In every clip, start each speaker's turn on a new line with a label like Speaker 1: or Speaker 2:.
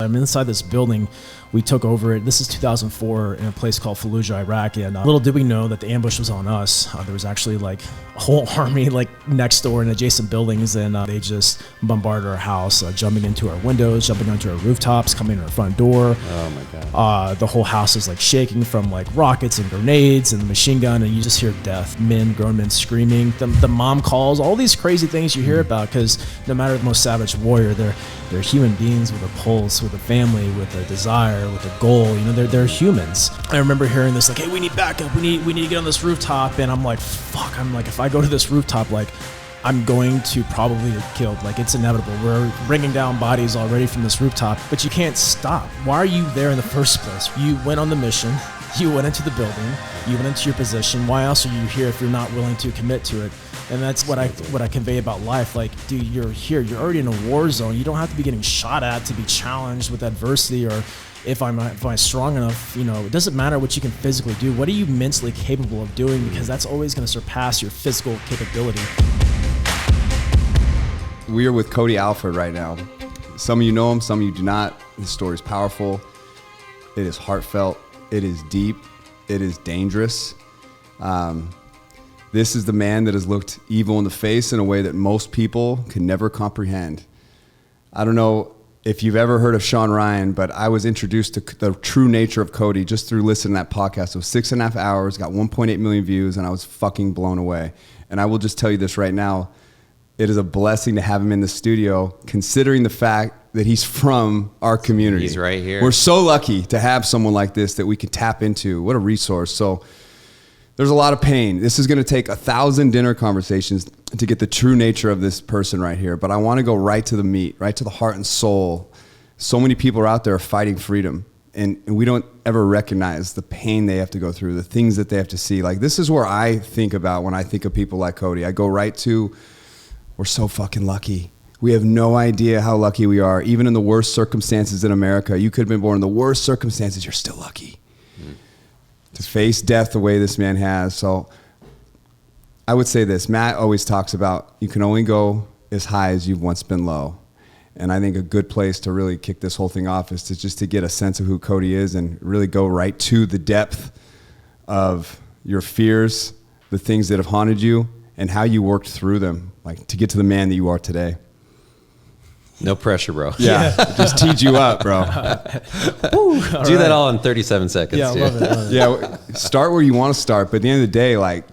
Speaker 1: I'm inside this building. We took over it. This is 2004 in a place called Fallujah, Iraq. And little did we know that the ambush was on us. There was actually like a whole army like next door in adjacent buildings. And they just bombarded our house, jumping into our windows, jumping onto our rooftops, coming to our front door.
Speaker 2: Oh my God.
Speaker 1: The whole house is like shaking from like rockets and grenades and the machine gun. And you just hear death, grown men screaming. The mom calls, all these crazy things you hear about, because no matter the most savage warrior, they're human beings with a pulse, with a family, with a desire, with a goal. You know, they're humans. I remember hearing this like, hey, we need backup. We need to get on this rooftop. And I'm like, fuck. I'm like, if I go to this rooftop, like, I'm going to probably get killed. Like, it's inevitable. We're bringing down bodies already from this rooftop, but you can't stop. Why are you there in the first place? You went on the mission. You went into the building. You went into your position. Why else are you here if you're not willing to commit to it? And that's what I convey about life. Like, dude, you're here. You're already in a war zone. You don't have to be getting shot at to be challenged with adversity, or if I'm strong enough. You know, it doesn't matter what you can physically do. What are you mentally capable of doing? Because that's always going to surpass your physical capability.
Speaker 3: We are with Cody Alford right now. Some of you know him, some of you do not. His story is powerful. It is heartfelt. It is deep. It is dangerous. This is the man that has looked evil in the face in a way that most people can never comprehend. I don't know if you've ever heard of Sean Ryan, but I was introduced to the true nature of Cody just through listening to that podcast. It was 6.5 hours, got 1.8 million views, and I was fucking blown away. And I will just tell you this right now. It is a blessing to have him in the studio, considering the fact that he's from our community.
Speaker 2: He's right here.
Speaker 3: We're so lucky to have someone like this that we can tap into. What a resource. So there's a lot of pain. This is going to take 1,000 dinner conversations to get the true nature of this person right here. But I want to go right to the meat, right to the heart and soul. So many people are out there fighting freedom, and we don't ever recognize the pain they have to go through, the things that they have to see. Like, this is where I think about when I think of people like Cody. I go right to, we're so fucking lucky. We have no idea how lucky we are. Even in the worst circumstances in America, you could have been born in the worst circumstances, you're still lucky. To face death the way this man has. So I would say this, Matt always talks about you can only go as high as you've once been low. And I think a good place to really kick this whole thing off is to get a sense of who Cody is and really go right to the depth of your fears, the things that have haunted you, and how you worked through them, like to get to the man that you are today.
Speaker 2: No pressure, bro.
Speaker 3: Yeah, just teed you up, bro.
Speaker 2: Do that all in 37 seconds.
Speaker 1: Yeah, I love it.
Speaker 3: Yeah, start where you want to start, but at the end of the day, like,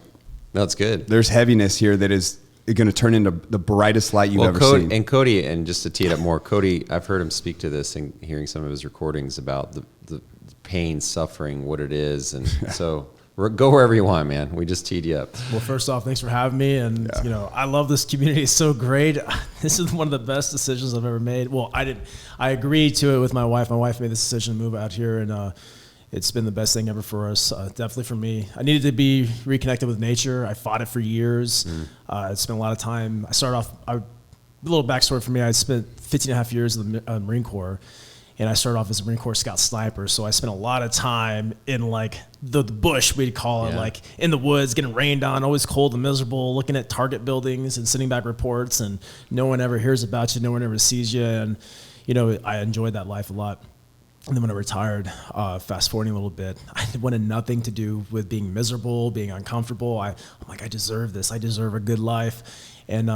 Speaker 2: no, it's good.
Speaker 3: There's heaviness here that is going to turn into the brightest light you've ever seen.
Speaker 2: And Cody, and just to tee it up more, Cody, I've heard him speak to this and hearing some of his recordings about the pain, suffering, what it is, and so. Go wherever you want, man. We just teed you up.
Speaker 1: Well, first off, thanks for having me. And, you know, I love this community. It's so great. This is one of the best decisions I've ever made. Well, I agreed to it with my wife. My wife made this decision to move out here, and it's been the best thing ever for us. Definitely for me. I needed to be reconnected with nature. I fought it for years. I spent a lot of time. I started off, a little backstory for me. I spent 15 and a half years in the Marine Corps. And I started off as a Marine Corps Scout sniper, so I spent a lot of time in like the bush, we'd call it, like in the woods, getting rained on, always cold and miserable, looking at target buildings and sending back reports, and no one ever hears about you, no one ever sees you, and you know, I enjoyed that life a lot. And then when I retired, fast forwarding a little bit, I wanted nothing to do with being miserable, being uncomfortable. I'm like, I deserve this. I deserve a good life. And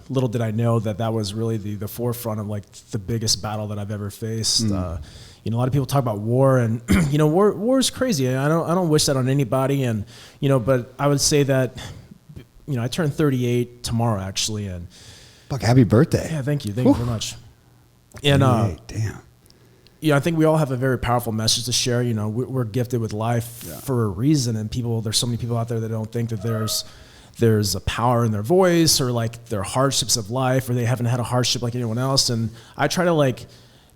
Speaker 1: little did I know that was really the forefront of like the biggest battle that I've ever faced. You know, a lot of people talk about war, and you know, war is crazy. I don't wish that on anybody. And you know, but I would say that, you know, I turned 38 tomorrow actually, and
Speaker 3: fuck, happy birthday.
Speaker 1: Yeah, thank you very much. And
Speaker 3: damn.
Speaker 1: Yeah, I think we all have a very powerful message to share. You know, we're gifted with life for a reason, and there's so many people out there that don't think that there's a power in their voice, or like their hardships of life, or they haven't had a hardship like anyone else. And I try to like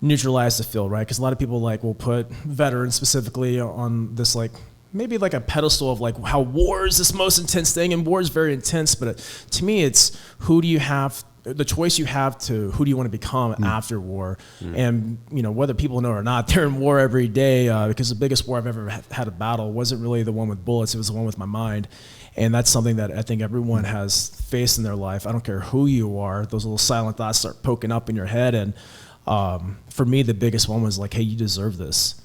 Speaker 1: neutralize the field, right? Because a lot of people like will put veterans specifically on this like maybe like a pedestal of like how war is this most intense thing, and war is very intense. But to me, it's the choice you have to who do you want to become after war. And you know, whether people know or not, they're in war every day, because the biggest war I've ever had a battle wasn't really the one with bullets, it was the one with my mind. And that's something that I think everyone has faced in their life. I don't care who you are, those little silent thoughts start poking up in your head. And for me, the biggest one was like, hey, you deserve this.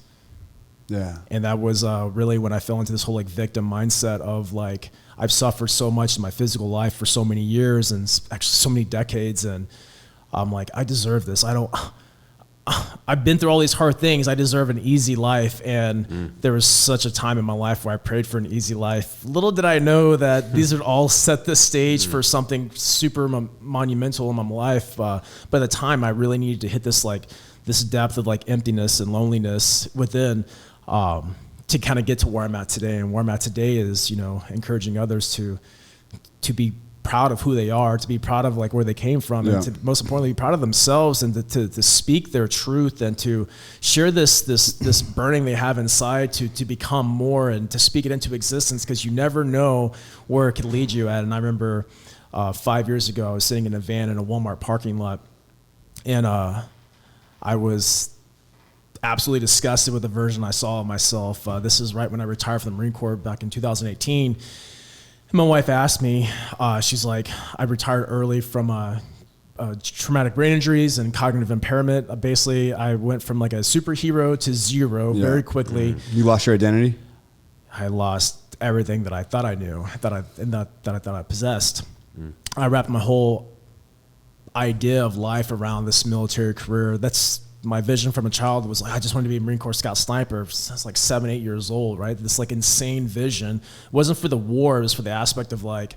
Speaker 3: Yeah.
Speaker 1: And that was really when I fell into this whole like victim mindset of like, I've suffered so much in my physical life for so many years and actually so many decades. And I'm like, I deserve this. I've been through all these hard things. I deserve an easy life. And there was such a time in my life where I prayed for an easy life. Little did I know that these would all set the stage for something super monumental in my life. By the time I really needed to hit this depth of like emptiness and loneliness within, to kind of get to where I'm at today. And where I'm at today is, encouraging others to be proud of who they are, to be proud of like where they came from, and to most importantly be proud of themselves, and to speak their truth and to share this burning they have inside to become more and to speak it into existence, because you never know where it could lead you at. And I remember 5 years ago, I was sitting in a van in a Walmart parking lot, and I was absolutely disgusted with the version I saw of myself. This is right when I retired from the Marine Corps back in 2018. My wife asked me, she's like, I retired early from traumatic brain injuries and cognitive impairment. Basically, I went from like a superhero to zero very quickly.
Speaker 3: You lost your identity?
Speaker 1: I lost everything that I thought I knew, that I thought I possessed. I wrapped my whole idea of life around this military career. That's my vision from a child. Was like, I just wanted to be a Marine Corps Scout Sniper. I was like 7, 8 years old, right? This like insane vision. It wasn't for the war, it was for the aspect of like,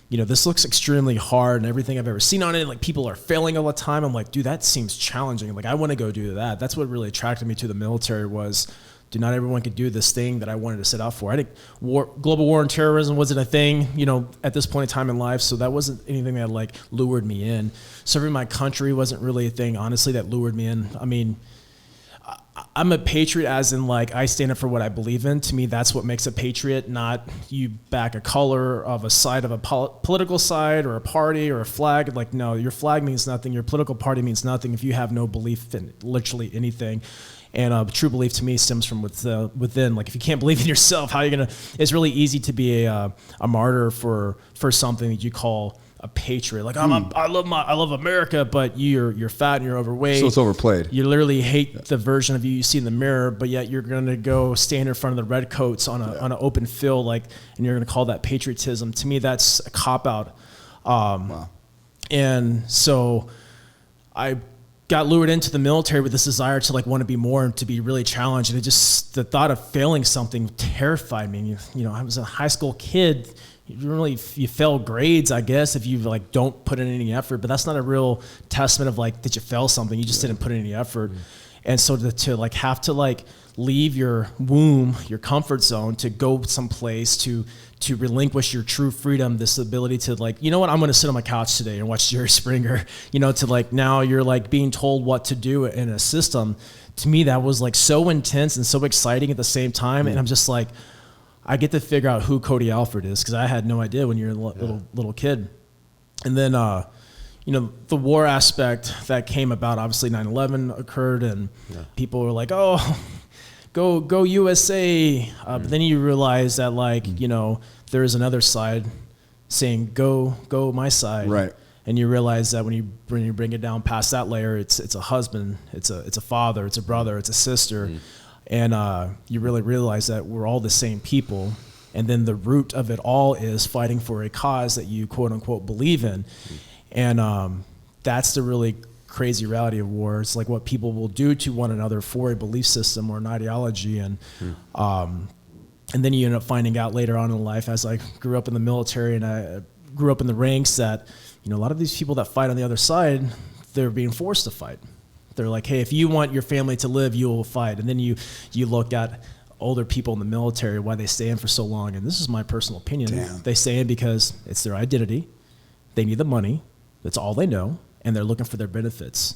Speaker 1: this looks extremely hard and everything I've ever seen on it. Like people are failing all the time. I'm like, dude, that seems challenging. Like I want to go do that. That's what really attracted me to the military was, dude, not everyone could do this thing that I wanted to set out for. I think global war and terrorism wasn't a thing, at this point in time in life. So that wasn't anything that like lured me in. Serving my country wasn't really a thing, honestly, that lured me in. I mean, I'm a patriot as in like I stand up for what I believe in. To me, that's what makes a patriot, not you back a color of a side of a political side or a party or a flag. Like, no, your flag means nothing. Your political party means nothing if you have no belief in literally anything. And true belief to me stems from within. Like if you can't believe in yourself, how are you gonna? It's really easy to be a martyr for something that you call a patriot. Like I love America, but you're fat and you're overweight.
Speaker 3: So it's overplayed.
Speaker 1: You literally hate the version of you see in the mirror, but yet you're gonna go stand in front of the redcoats on an open field, like, and you're gonna call that patriotism. To me, that's a cop out.
Speaker 3: Wow.
Speaker 1: And so I got lured into the military with this desire to like want to be more and to be really challenged. And the thought of failing something terrified me. I was a high school kid. You fail grades, I guess, if you like don't put in any effort, but that's not a real testament of like, did you fail something? You just didn't put in any effort. And so to like have to like leave your womb, your comfort zone, to go someplace to relinquish your true freedom, this ability to like, I'm going to sit on my couch today and watch Jerry Springer, to like, now you're like being told what to do in a system. To me, that was like so intense and so exciting at the same time. And I'm just like, I get to figure out who Cody Alford is, because I had no idea when you're a little kid. And then, the war aspect that came about, obviously 9/11 occurred, and people were like, oh, go USA. But then you realize that like, there is another side saying, go my side.
Speaker 3: Right.
Speaker 1: And you realize that when you bring it down past that layer, it's a husband, it's a father, it's a brother, it's a sister. And you really realize that we're all the same people. And then the root of it all is fighting for a cause that you quote unquote believe in. And that's the really crazy reality of war. It's like what people will do to one another for a belief system or an ideology. And then you end up finding out later on in life, as I grew up in the military and I grew up in the ranks, that a lot of these people that fight on the other side, they're being forced to fight. They're like, hey, if you want your family to live, you will fight. And then you look at older people in the military, why they stay in for so long. And this is my personal opinion.
Speaker 3: Damn.
Speaker 1: They stay in because it's their identity. They need the money. That's all they know. And they're looking for their benefits.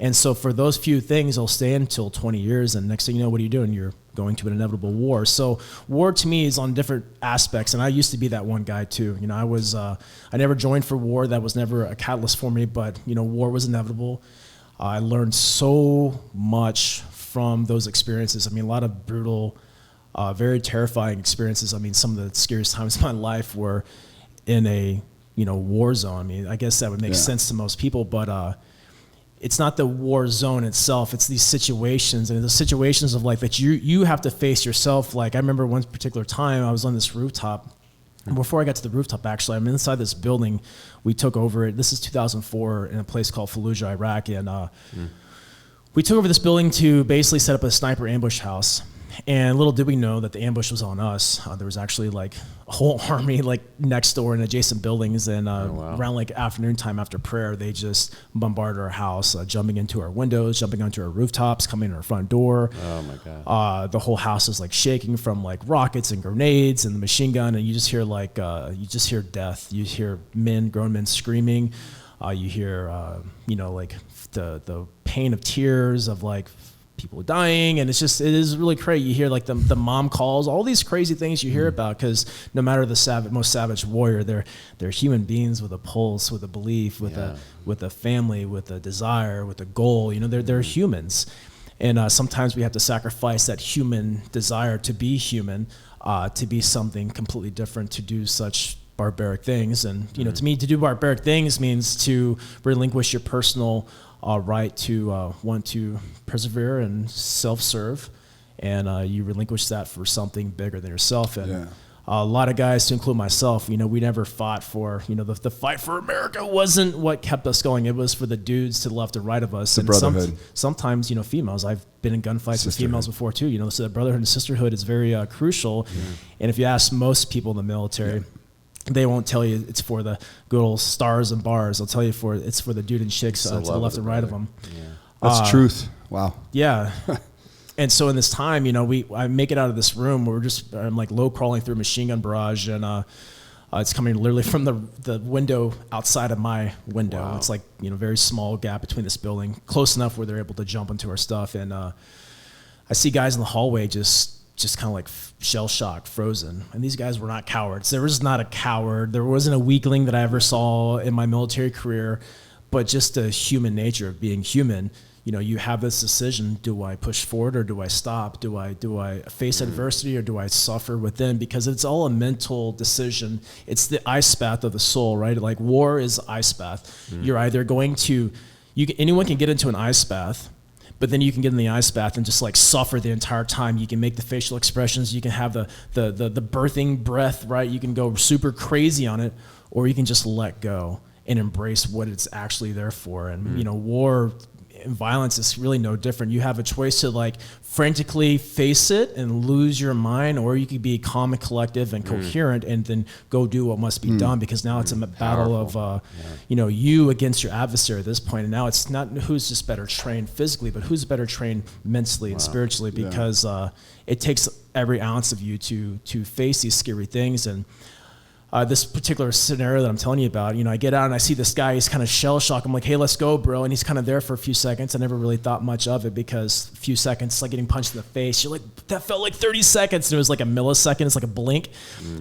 Speaker 1: And so for those few things, they'll stay in until 20 years. And next thing you know, what are you doing? You're going to an inevitable war. So war to me is on different aspects. And I used to be that one guy too. I never joined for war. That was never a catalyst for me, but war was inevitable. I learned so much from those experiences. I mean, a lot of brutal, very terrifying experiences. I mean, some of the scariest times of my life were in a, war zone. I mean, I guess that would make sense to most people, but it's not the war zone itself. It's these situations, and the situations of life that you have to face yourself. Like I remember one particular time I was on this rooftop. Before I got to the rooftop, actually, I'm inside this building. We took over it. This is 2004 in a place called Fallujah, Iraq. And we took over this building to basically set up a sniper ambush house. And little did we know that the ambush was on us. There was actually like a whole army like next door in adjacent buildings. And around like afternoon time after prayer, they just bombarded our house, jumping into our windows, jumping onto our rooftops, coming in our front door.
Speaker 2: Oh my God.
Speaker 1: The whole house is like shaking from like rockets and grenades and the machine gun. And you just hear like, you just hear death. You hear grown men screaming. You hear, like the pain of tears of like, people dying, and it is really crazy. You hear like the mom calls, all these crazy things you hear about, because no matter the most savage warrior, they're human beings with a pulse, with a belief, with a family, with a desire, with a goal. They're humans, and sometimes we have to sacrifice that human desire to be human, to be something completely different, to do such barbaric things. And to me, to do barbaric things means to relinquish your personal right to want to persevere and self-serve, and you relinquish that for something bigger than yourself. And a lot of guys, to include myself, we never fought for, the fight for America wasn't what kept us going. It was for the dudes to the left and right of us. And
Speaker 3: brotherhood.
Speaker 1: Sometimes, females. I've been in gunfights with females before too. So that brotherhood and sisterhood is very crucial. And if you ask most people in the military, they won't tell you it's for the good old stars and bars. They'll tell you it's for the dude and chicks to the left and right of them.
Speaker 3: Yeah. That's truth. Wow.
Speaker 1: Yeah. And so in this time, I make it out of this room. I'm like low crawling through a machine gun barrage, and it's coming literally from the window outside of my window. Wow. It's like, very small gap between this building, close enough where they're able to jump into our stuff. And I see guys in the hallway just kind of like shell shocked, frozen. And these guys were not cowards. There was not a coward. There wasn't a weakling that I ever saw in my military career, but just the human nature of being human. You have this decision: do I push forward or do I stop? Do I face adversity or do I suffer within? Because it's all a mental decision. It's the ice bath of the soul, right? Like war is ice bath. You're either going to, anyone can get into an ice bath, but then you can get in the ice bath and just like suffer the entire time. You can make the facial expressions. You can have the birthing breath, right? You can go super crazy on it, or you can just let go and embrace what it's actually there for. And war and violence is really no different. You have a choice to like frantically face it and lose your mind, or you could be calm and collective and coherent and then go do what must be done, because now it's a battle of you against your adversary at this point. And now it's not who's just better trained physically, but who's better trained mentally and spiritually, because it takes every ounce of you to face these scary things. And this particular scenario that I'm telling you about, I get out and I see this guy, he's kind of shell shocked. I'm like, hey, let's go, bro. And he's kind of there for a few seconds. I never really thought much of it, because a few seconds, like getting punched in the face. You're like, that felt like 30 seconds. And it was like a millisecond. It's like a blink.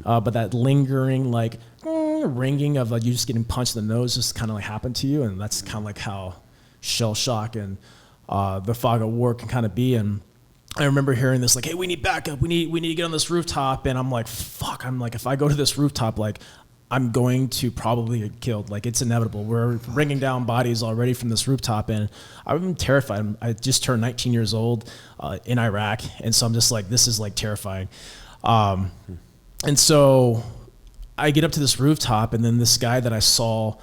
Speaker 1: But that lingering, like ringing of you just getting punched in the nose just kind of like happened to you. And that's kind of like how shell shock and the fog of war can kind of be. And I remember hearing this, like, hey, we need backup. We need to get on this rooftop. And I'm like, fuck. I'm like, if I go to this rooftop, like, I'm going to probably get killed. Like, it's inevitable. We're bringing down bodies already from this rooftop. And I'm terrified. I just turned 19 years old in Iraq. And so I'm just like, this is like terrifying. And so I get up to this rooftop, and then this guy that I saw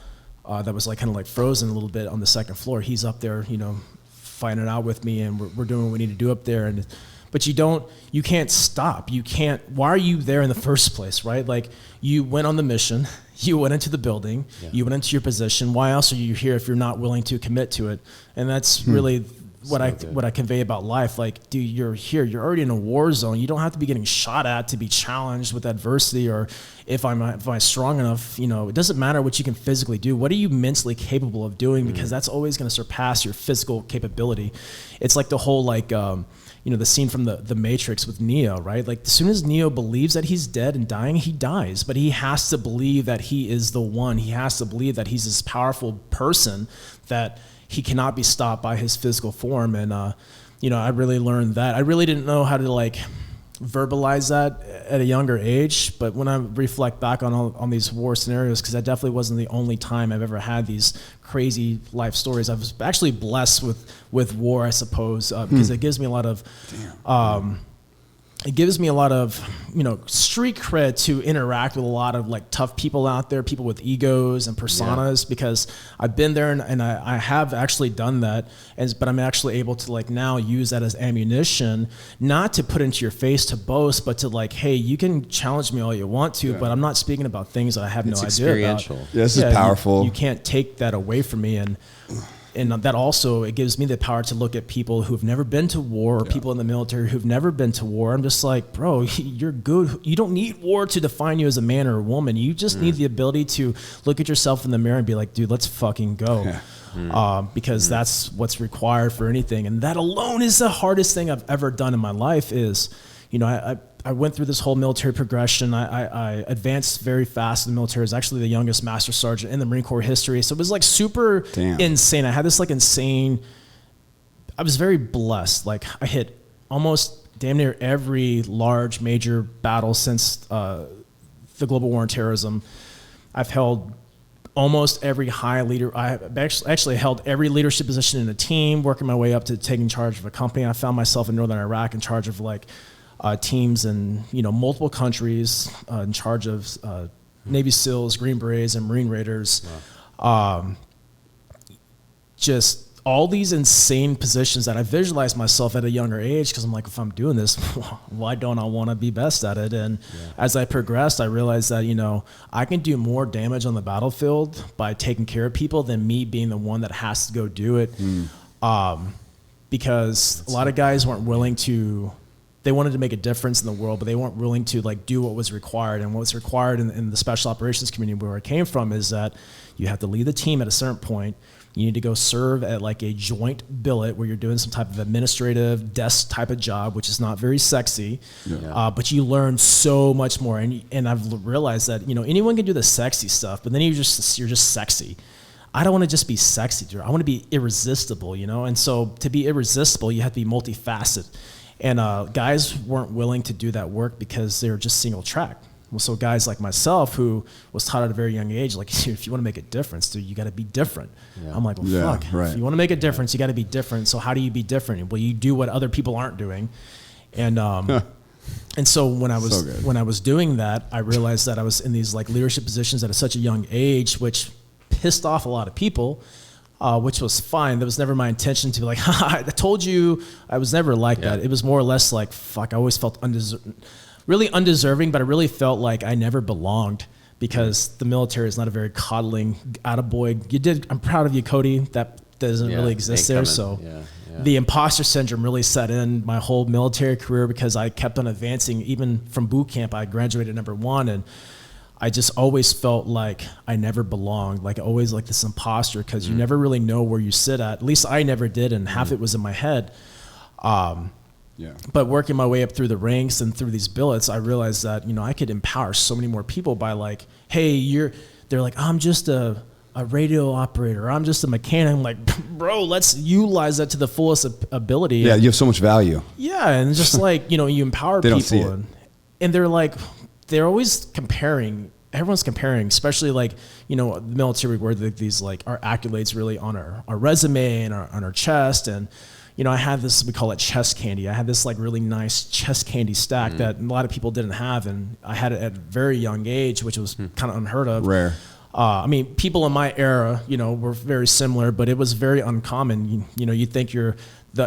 Speaker 1: that was like kind of like frozen a little bit on the second floor, he's up there, fighting it out with me, and we're doing what we need to do up there. But you can't stop. Why are you there in the first place, right? Like, you went on the mission, you went into the building, you went into your position. Why else are you here if you're not willing to commit to it? And that's really what I convey about life. Like, dude, you're here, you're already in a war zone. You don't have to be getting shot at to be challenged with adversity, or if I'm strong enough. It doesn't matter what you can physically do. What are you mentally capable of doing? Because that's always going to surpass your physical capability. It's like the whole the scene from the Matrix with Neo, right? Like, as soon as Neo believes that he's dead and dying, he dies. But he has to believe that he is the one. He has to believe that he's this powerful person that he cannot be stopped by his physical form. And I really learned that. I really didn't know how to verbalize that at a younger age. But when I reflect back on these war scenarios, because that definitely wasn't the only time I've ever had these crazy life stories. I was actually blessed with war, I suppose, because it gives me a lot of, street cred to interact with a lot of like tough people out there, people with egos and personas, because I've been there and I have actually done that. But I'm actually able to like now use that as ammunition, not to put into your face to boast, but to like, hey, you can challenge me all you want to, but I'm not speaking about things that I have no idea about.
Speaker 3: Yeah, this is powerful.
Speaker 1: You can't take that away from me. And that also, it gives me the power to look at people who've never been to war, or people in the military who've never been to war. I'm just like, bro, you're good. You don't need war to define you as a man or a woman. You just need the ability to look at yourself in the mirror and be like, dude, let's fucking go. Because that's what's required for anything. And that alone is the hardest thing I've ever done in my life is, I went through this whole military progression. I advanced very fast in the military. I was actually the youngest master sergeant in the Marine Corps history. So it was like super insane. I had this like insane, I was very blessed. Like I hit almost damn near every large major battle since the global war on terrorism. I've held almost every high leader. I actually held every leadership position in a team, working my way up to taking charge of a company. I found myself in Northern Iraq in charge of like teams in multiple countries, in charge of Navy SEALs, Green Berets, and Marine Raiders. Just all these insane positions that I visualized myself at a younger age, because I'm like, if I'm doing this, why don't I want to be best at it? And as I progressed, I realized that I can do more damage on the battlefield by taking care of people than me being the one that has to go do it. Because a lot of guys weren't willing to. They wanted to make a difference in the world, but they weren't willing to like do what was required. And what was required in the special operations community where I came from is that you have to lead the team at a certain point. You need to go serve at like a joint billet where you're doing some type of administrative desk type of job, which is not very sexy, but you learn so much more. And I've realized that, anyone can do the sexy stuff, but then you're just sexy. I don't want to just be sexy, dude. I want to be irresistible, And so to be irresistible, you have to be multifaceted. And guys weren't willing to do that work because they were just single track. Well, so guys like myself, who was taught at a very young age, like, if you want to make a difference, dude, you got to be different. I'm like, well, fuck. Right. If you want to make a difference, you got to be different. So how do you be different? Well, you do what other people aren't doing. And and so when I was doing that, I realized that I was in these like leadership positions at such a young age, which pissed off a lot of people. Which was fine. That was never my intention to be like, I told you. I was never like that. It was more or less like, fuck, I always felt really undeserving, but I really felt like I never belonged because the military is not a very coddling attaboy. I'm proud of you, Cody. That doesn't really exist there. So the imposter syndrome really set in my whole military career because I kept on advancing. Even from boot camp, I graduated #1, and I just always felt like I never belonged, like always like this imposter, because you never really know where you sit at. At least I never did, and half it was in my head. But working my way up through the ranks and through these billets, I realized that I could empower so many more people by like, hey, they're like, I'm just a radio operator, I'm just a mechanic. I'm like, bro, let's utilize that to the fullest ability.
Speaker 3: Yeah, you have so much value.
Speaker 1: Yeah, and just like you empower
Speaker 3: they
Speaker 1: people,
Speaker 3: don't see it.
Speaker 1: And they're like. They're always comparing. Everyone's comparing, especially like, the military where these like our accolades really on our resume and on our chest. And, I had this, we call it chest candy. I had this like really nice chest candy stack that a lot of people didn't have. And I had it at a very young age, which was kind of unheard of.
Speaker 3: Rare.
Speaker 1: People in my era, were very similar, but it was very uncommon. You think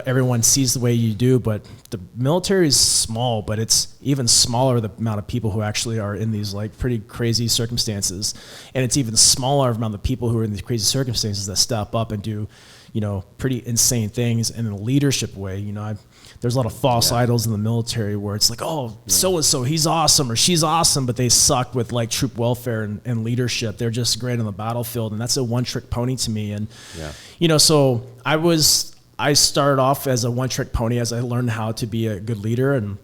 Speaker 1: everyone sees the way you do, but the military is small, but it's even smaller the amount of people who actually are in these like pretty crazy circumstances. And it's even smaller amount of people who are in these crazy circumstances that step up and do, pretty insane things in a leadership way. There's a lot of false idols in the military where it's like, oh, so-and-so, he's awesome or she's awesome, but they suck with like troop welfare and leadership. They're just great on the battlefield. And that's a one-trick pony to me. And, so I started off as a one-trick pony as I learned how to be a good leader. And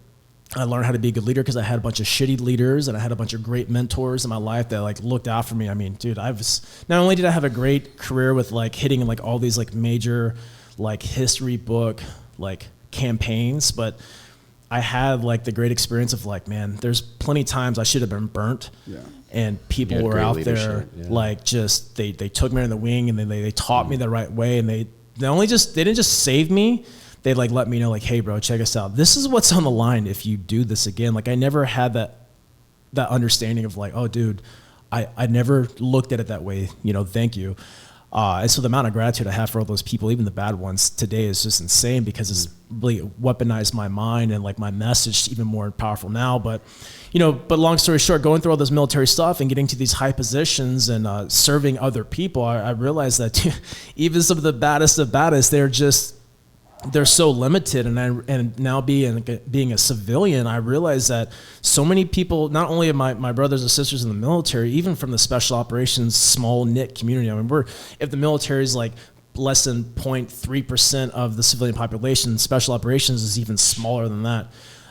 Speaker 1: I learned how to be a good leader because I had a bunch of shitty leaders and I had a bunch of great mentors in my life that like looked out for me. Dude, not only did I have a great career with like hitting like all these like major like history book like campaigns, but I had like the great experience of like, man, there's plenty of times I should have been burnt.
Speaker 3: Yeah.
Speaker 1: And people were out there like just, they took me in the wing, and then they taught me the right way. And they didn't just save me. They like let me know like, hey bro, check us out. This is what's on the line if you do this again. Like I never had that understanding of like, oh dude, I never looked at it that way. Thank you. And so the amount of gratitude I have for all those people, even the bad ones today, is just insane, because it's really weaponized my mind and like my message even more powerful now. But, but long story short, going through all this military stuff and getting to these high positions and serving other people, I realized that even some of the baddest of baddest, they're so limited. And now being a civilian, I realized that so many people, not only of my brothers and sisters in the military, even from the special operations small knit community. I mean, if the military is like less than 0.3% of the civilian population, special operations is even smaller than that.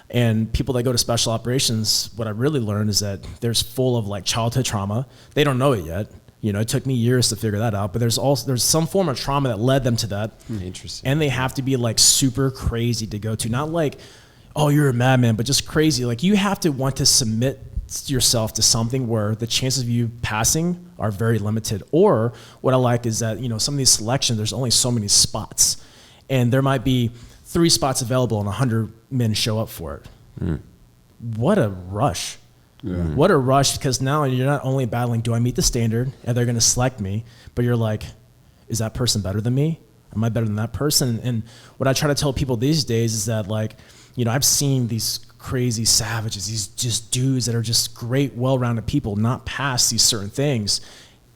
Speaker 1: And people that go to special operations, what I really learned is that there's full of like childhood trauma. They don't know it yet. It took me years to figure that out, but there's some form of trauma that led them to that.
Speaker 2: Interesting.
Speaker 1: And they have to be like super crazy to go to, not like, oh, you're a madman, but just crazy. Like you have to want to submit yourself to something where the chances of you passing are very limited. Or what I like is that, some of these selections, there's only so many spots, and there might be 3 spots available and 100 men show up for it. What a rush. Yeah. What a rush, because now you're not only battling, do I meet the standard, and they're going to select me, but you're like, is that person better than me? Am I better than that person? And what I try to tell people these days is that, like, I've seen these crazy savages, these just dudes that are just great, well-rounded people not pass these certain things,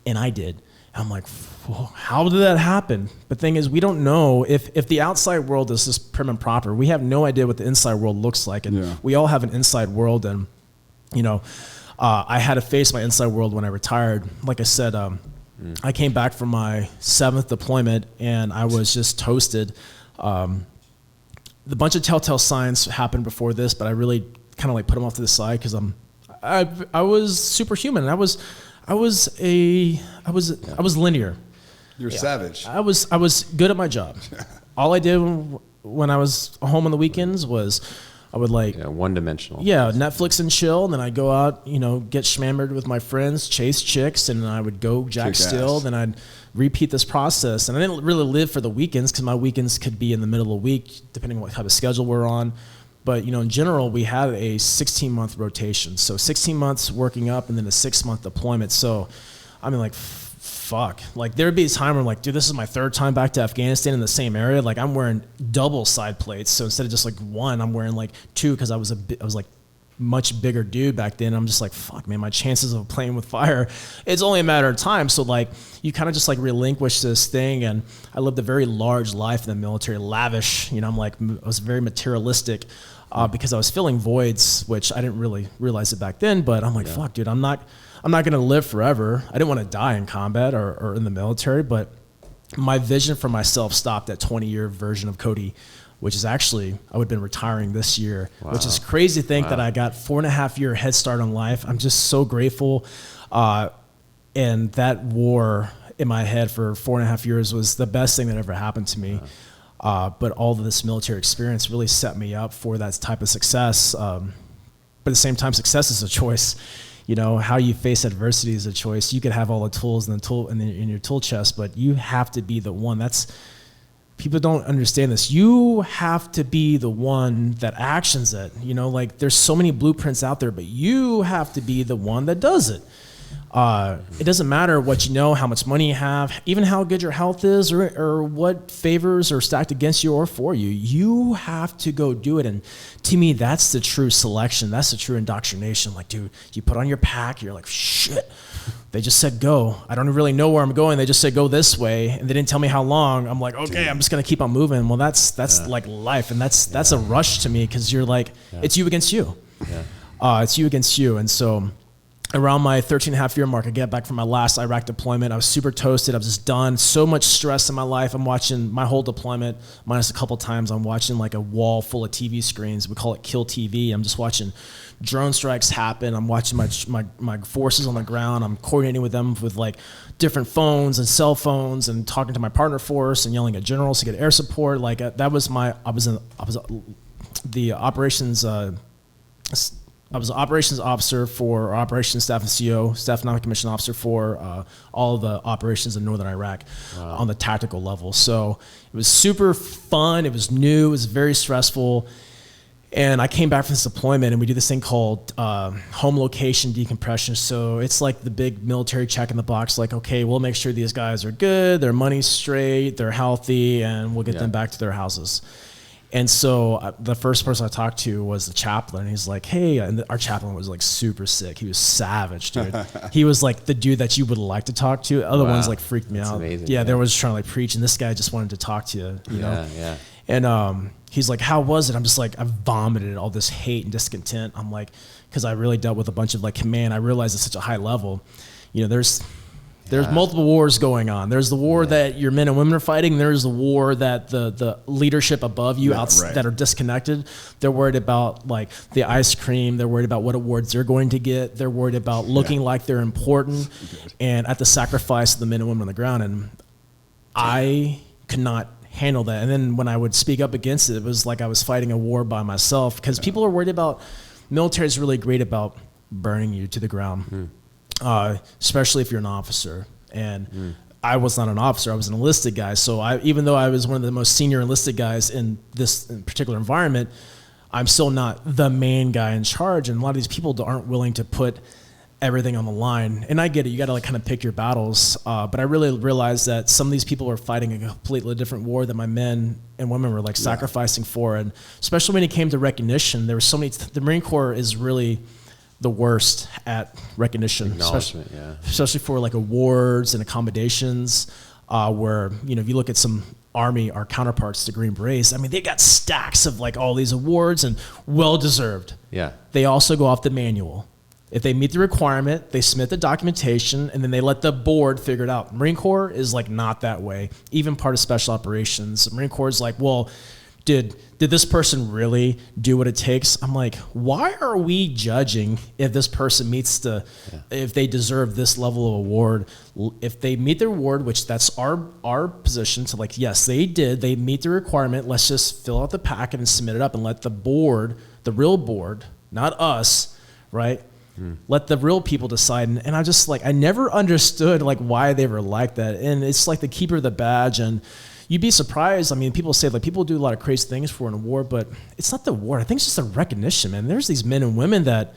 Speaker 1: and I did. I'm like, how did that happen? But the thing is, we don't know if the outside world is just prim and proper. We have no idea what the inside world looks like, and we all have an inside world. And I had to face my inside world when I retired. Like I said, I came back from my 7th deployment, and I was just toasted. The bunch of telltale signs happened before this, but I really kind of like put them off to the side because I was superhuman. I was linear.
Speaker 3: You're savage.
Speaker 1: I was good at my job. All I did when I was home on the weekends was I would
Speaker 2: one-dimensional.
Speaker 1: Yeah, Netflix and chill, and then I'd go out, get schmammered with my friends, chase chicks, and then I would go jack still, then I'd repeat this process. And I didn't really live for the weekends, because my weekends could be in the middle of the week, depending on what type of schedule we're on. But, in general, we had a 16-month rotation. So 16 months working up, and then a 6-month deployment. So, I mean, like, fuck. Like, there'd be a time where I'm like, dude, this is my 3rd time back to Afghanistan in the same area. Like, I'm wearing double side plates. So instead of just like 1, I'm wearing like 2, because I was like much bigger dude back then. I'm just like, fuck, man, my chances of playing with fire, it's only a matter of time. So like, you kind of just like relinquish this thing. And I lived a very large life in the military, lavish. I'm like, I was very materialistic. Because I was filling voids, which I didn't really realize it back then, but I'm like, fuck, dude, I'm not going to live forever. I didn't want to die in combat or in the military, but my vision for myself stopped at 20-year version of Cody, which is actually, I would have been retiring this year, which is crazy to think that I got 4.5-year head start on life. I'm just so grateful. And that war in my head for 4.5 years was the best thing that ever happened to me. But all of this military experience really set me up for that type of success. But at the same time, success is a choice. How you face adversity is a choice. You could have all the tools in your tool chest, but you have to be the one. People don't understand this. You have to be the one that actions it. Like there's so many blueprints out there, but you have to be the one that does it. It doesn't matter what you know, how much money you have, even how good your health is, or what favors are stacked against you or for you. You have to go do it. And to me, that's the true selection. That's the true indoctrination. Like, dude, you put on your pack, you're like, shit, they just said go. I don't really know where I'm going. They just said go this way, and they didn't tell me how long. I'm like, okay, I'm just gonna keep on moving. Well, that's like life, and that's a rush to me, because you're like, it's you against you. It's you against you. And so around my 13.5-year mark, I get back from my last Iraq deployment. I was super toasted. I was just done. So much stress in my life. I'm watching my whole deployment, minus a couple times. I'm watching like a wall full of TV screens. We call it Kill TV. I'm just watching drone strikes happen. I'm watching my forces on the ground. I'm coordinating with them with like different phones and cell phones, and talking to my partner force and yelling at generals to get air support. Like that was I was the operations. I was an operations officer for operations staff and CO, staff non-commissioned officer for all of the operations in northern Iraq on the tactical level. So it was super fun. It was new. It was very stressful. And I came back from this deployment, and we do this thing called home location decompression. So it's like the big military check in the box, like, okay, we'll make sure these guys are good, their money's straight, they're healthy, and we'll get them back to their houses. And so the first person I talked to was the chaplain. He's like, hey, and our chaplain was like super sick. He was savage, dude. He was like the dude that you would like to talk to. Other ones like freaked me out.
Speaker 2: Amazing,
Speaker 1: yeah, they were just trying to like preach, and this guy just wanted to talk to you, you know?
Speaker 2: Yeah.
Speaker 1: And he's like, how was it? I'm just like, I vomited all this hate and discontent. I'm like, because I really dealt with a bunch of like command. I realized at such a high level, you know, there's multiple wars going on. There's the war that your men and women are fighting. There's the war that the leadership above you that are disconnected. They're worried about like the ice cream. They're worried about what awards they're going to get. They're worried about looking like they're important and at the sacrifice of the men and women on the ground. And I could not handle that. And then when I would speak up against it, it was like I was fighting a war by myself, because people are worried about, military is really great about burning you to the ground. Especially if you're an officer. And I was not an officer, I was an enlisted guy. So even though I was one of the most senior enlisted guys in this particular environment, I'm still not the main guy in charge. And a lot of these people aren't willing to put everything on the line. And I get it, you got to like kind of pick your battles. But I really realized that some of these people are fighting a completely different war that my men and women were like sacrificing for. And especially when it came to recognition, there were so many, the Marine Corps is really the worst at recognition, especially for like awards and accommodations, where, you know, if you look at some Army, our counterparts, the Green Berets, I mean, they got stacks of like all these awards and well-deserved. Yeah. They also go off the manual. If they meet the requirement, they submit the documentation, and then they let the board figure it out. Marine Corps is like not that way. Even part of special operations, Marine Corps is like, well, did this person really do what it takes? I'm like, why are we judging if this person meets if they deserve this level of award? If they meet the award, which that's our position to like, yes, they meet the requirement. Let's just fill out the packet and submit it up and let the board, the real board, not us, right? Let the real people decide. And I just like, I never understood like why they were like that. And it's like the keeper of the badge. And you'd be surprised. I mean, people say like people do a lot of crazy things for an award, but it's not the award. I think it's just a recognition, man. There's these men and women that,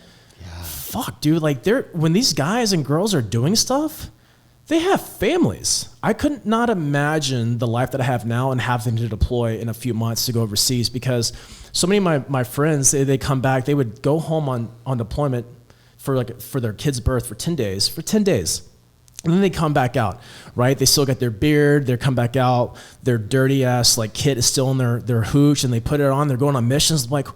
Speaker 1: fuck, dude, like when these guys and girls are doing stuff, they have families. I could not imagine the life that I have now and having to deploy in a few months to go overseas, because so many of my friends, they come back, they would go home on deployment for their kid's birth for 10 days. And then they come back out, right? They still got their beard. They come back out. Their dirty ass like kit is still in their hooch, and they put it on. They're going on missions. Like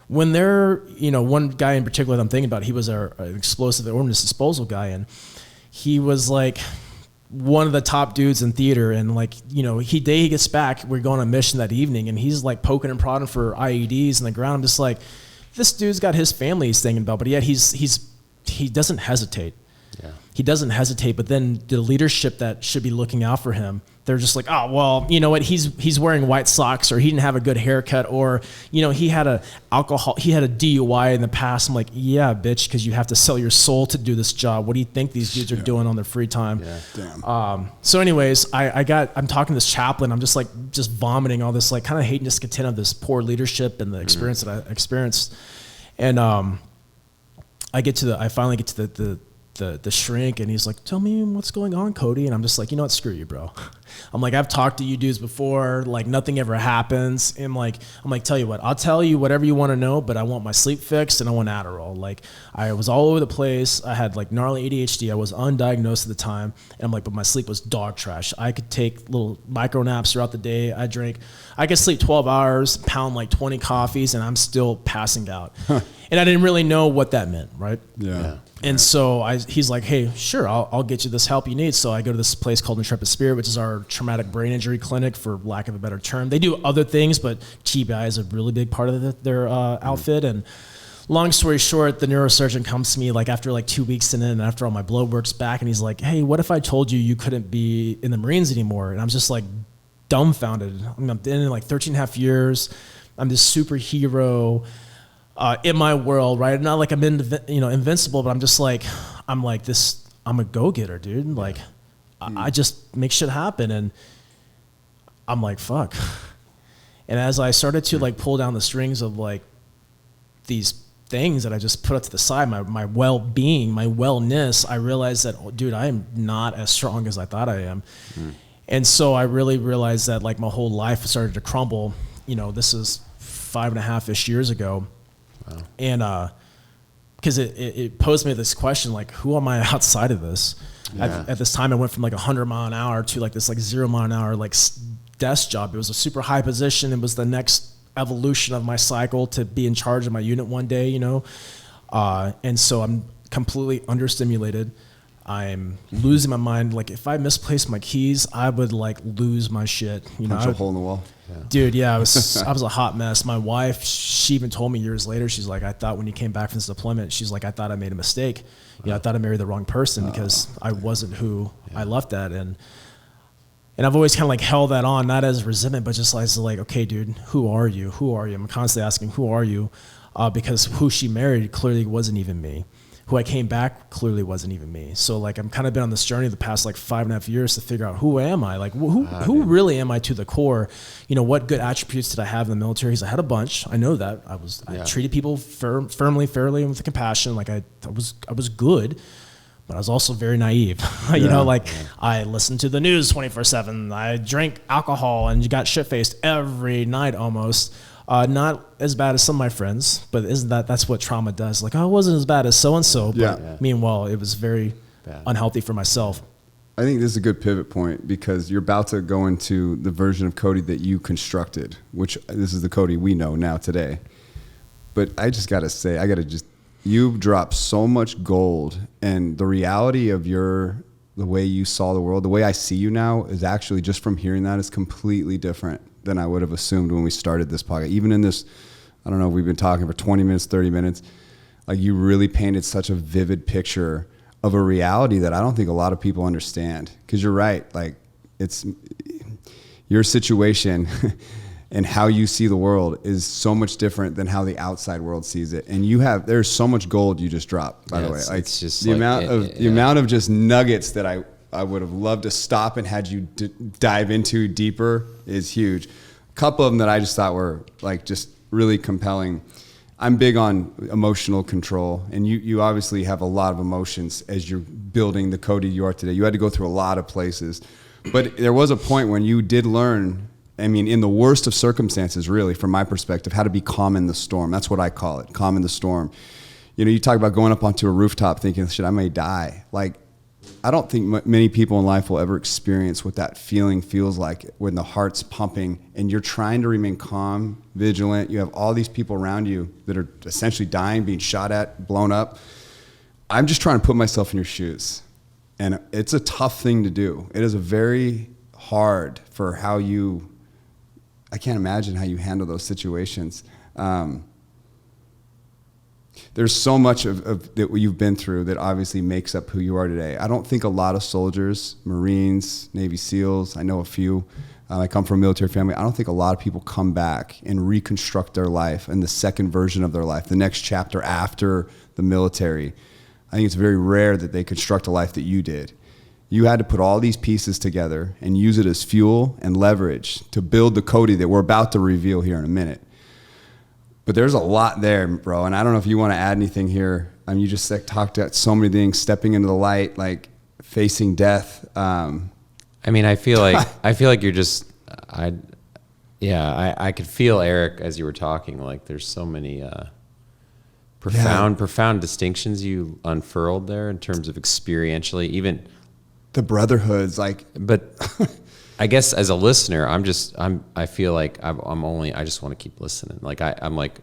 Speaker 1: when they're, you know, one guy in particular that I'm thinking about, he was an explosive ordnance disposal guy, and he was like one of the top dudes in theater. And like, you know, he gets back. We're going on a mission that evening, and he's like poking and prodding for IEDs in the ground. I'm just like, this dude's got his family he's thinking about, but yet he doesn't hesitate. Yeah. He doesn't hesitate, but then the leadership that should be looking out for him, they're just like, oh, well, you know what? He's wearing white socks, or he didn't have a good haircut, or, you know, he had a DUI in the past. I'm like, yeah, bitch, because you have to sell your soul to do this job. What do you think these dudes are doing on their free time? Yeah. Damn. So anyways, I'm talking to this chaplain. I'm just vomiting all this like kind of hate and discontent of this poor leadership and the experience that I experienced. And I finally get to the shrink, and he's like, tell me what's going on, Cody. And I'm just like, you know what, screw you, bro. I'm like, I've talked to you dudes before, like nothing ever happens. And I'm like, tell you what, I'll tell you whatever you want to know, but I want my sleep fixed and I want Adderall. Like I was all over the place. I had like gnarly ADHD. I was undiagnosed at the time. And I'm like, but my sleep was dog trash. I could take little micro naps throughout the day. I could sleep 12 hours, pound like 20 coffees, and I'm still passing out. And I didn't really know what that meant, right? Yeah. And so he's like, hey, sure, I'll get you this help you need. So I go to this place called Intrepid Spirit, which is our traumatic brain injury clinic, for lack of a better term. They do other things, but TBI is a really big part of their outfit. And long story short, the neurosurgeon comes to me like after like 2 weeks in, and after all my blood work's back, and he's like, hey, what if I told you couldn't be in the Marines anymore? And I'm just like dumbfounded. I'm in like 13 and a half years, I'm this superhero in my world, right? Not like I'm invincible, but I'm just like, I'm a go-getter, dude. Like, I just make shit happen, and I'm like, fuck. And as I started to like pull down the strings of like these things that I just put up to the side, my well-being, my wellness, I realized that, dude, I am not as strong as I thought I am. And so I really realized that like my whole life started to crumble. This is 5.5-ish years ago. Wow. And because it posed me this question, like, who am I outside of this? Yeah. At this time, I went from like 100 mile an hour to like this like 0 mile an hour like desk job. It was a super high position. It was the next evolution of my cycle to be in charge of my unit one day, and so I'm completely understimulated. I'm losing my mind. Like, if I misplaced my keys, I would like lose my shit.
Speaker 3: Punch a hole in the wall.
Speaker 1: Yeah. Dude, yeah, I was a hot mess. My wife, she even told me years later, she's like, I thought when you came back from this deployment, she's like, I thought I made a mistake. I thought I married the wrong person because I wasn't who I left at. And I've always kind of like held that on, not as resentment, but just like, okay, dude, who are you? Who are you? I'm constantly asking, who are you? Because who she married clearly wasn't even me. Who I came back clearly wasn't even me. So like, I'm kind of been on this journey the past like 5.5 years to figure out, who am I? Like, who really am I to the core? What good attributes did I have in the military? Because I had a bunch. I know that I treated people firmly, fairly, and with compassion. Like I was good. But I was also very naive. I listened to the news 24/7. I drank alcohol and got shit-faced every night almost. Not as bad as some of my friends, but that's what trauma does? Like, I wasn't as bad as so-and-so, but meanwhile, it was very unhealthy for myself.
Speaker 3: I think this is a good pivot point because you're about to go into the version of Cody that you constructed, which this is the Cody we know now today. But I just got to say, you've dropped so much gold, and the reality of the way you saw the world, the way I see you now is actually, just from hearing that, is completely different than I would have assumed when we started this podcast. Even in this, I don't know, we've been talking for 20 minutes, 30 minutes, like, you really painted such a vivid picture of a reality that I don't think a lot of people understand. Because you're right, like, it's your situation and how you see the world is so much different than how the outside world sees it. And there's so much gold you just dropped, by the way. Like, it's just the amount of just nuggets that I would have loved to stop and had you dive into deeper is huge. A couple of them that I just thought were like just really compelling. I'm big on emotional control, and you obviously have a lot of emotions as you're building the Cody you are today. You had to go through a lot of places, but there was a point when you did learn, I mean, in the worst of circumstances, really, from my perspective, how to be calm in the storm. That's what I call it, calm in the storm. You talk about going up onto a rooftop thinking, shit, I may die. Like, I don't think many people in life will ever experience what that feeling feels like when the heart's pumping and you're trying to remain calm, vigilant. You have all these people around you that are essentially dying, being shot at, blown up. I'm just trying to put myself in your shoes. And it's a tough thing to do. It is a very hard for I can't imagine how you handle those situations. There's so much of that you've been through that obviously makes up who you are today. I don't think a lot of soldiers, Marines, Navy SEALs, I know a few, I come from a military family, I don't think a lot of people come back and reconstruct their life and the second version of their life, the next chapter after the military. I think it's very rare that they construct a life that you did. You had to put all these pieces together and use it as fuel and leverage to build the Cody that we're about to reveal here in a minute. But there's a lot there, bro. And I don't know if you want to add anything here. I mean, you just talked about so many things, stepping into the light, like facing death. I
Speaker 2: mean, I feel like you're just, I could feel, Eric, as you were talking, like there's so many profound distinctions you unfurled there in terms of experientially, even
Speaker 3: the brotherhoods, like,
Speaker 2: but I guess as a listener, I feel like I just want to keep listening. Like I'm like,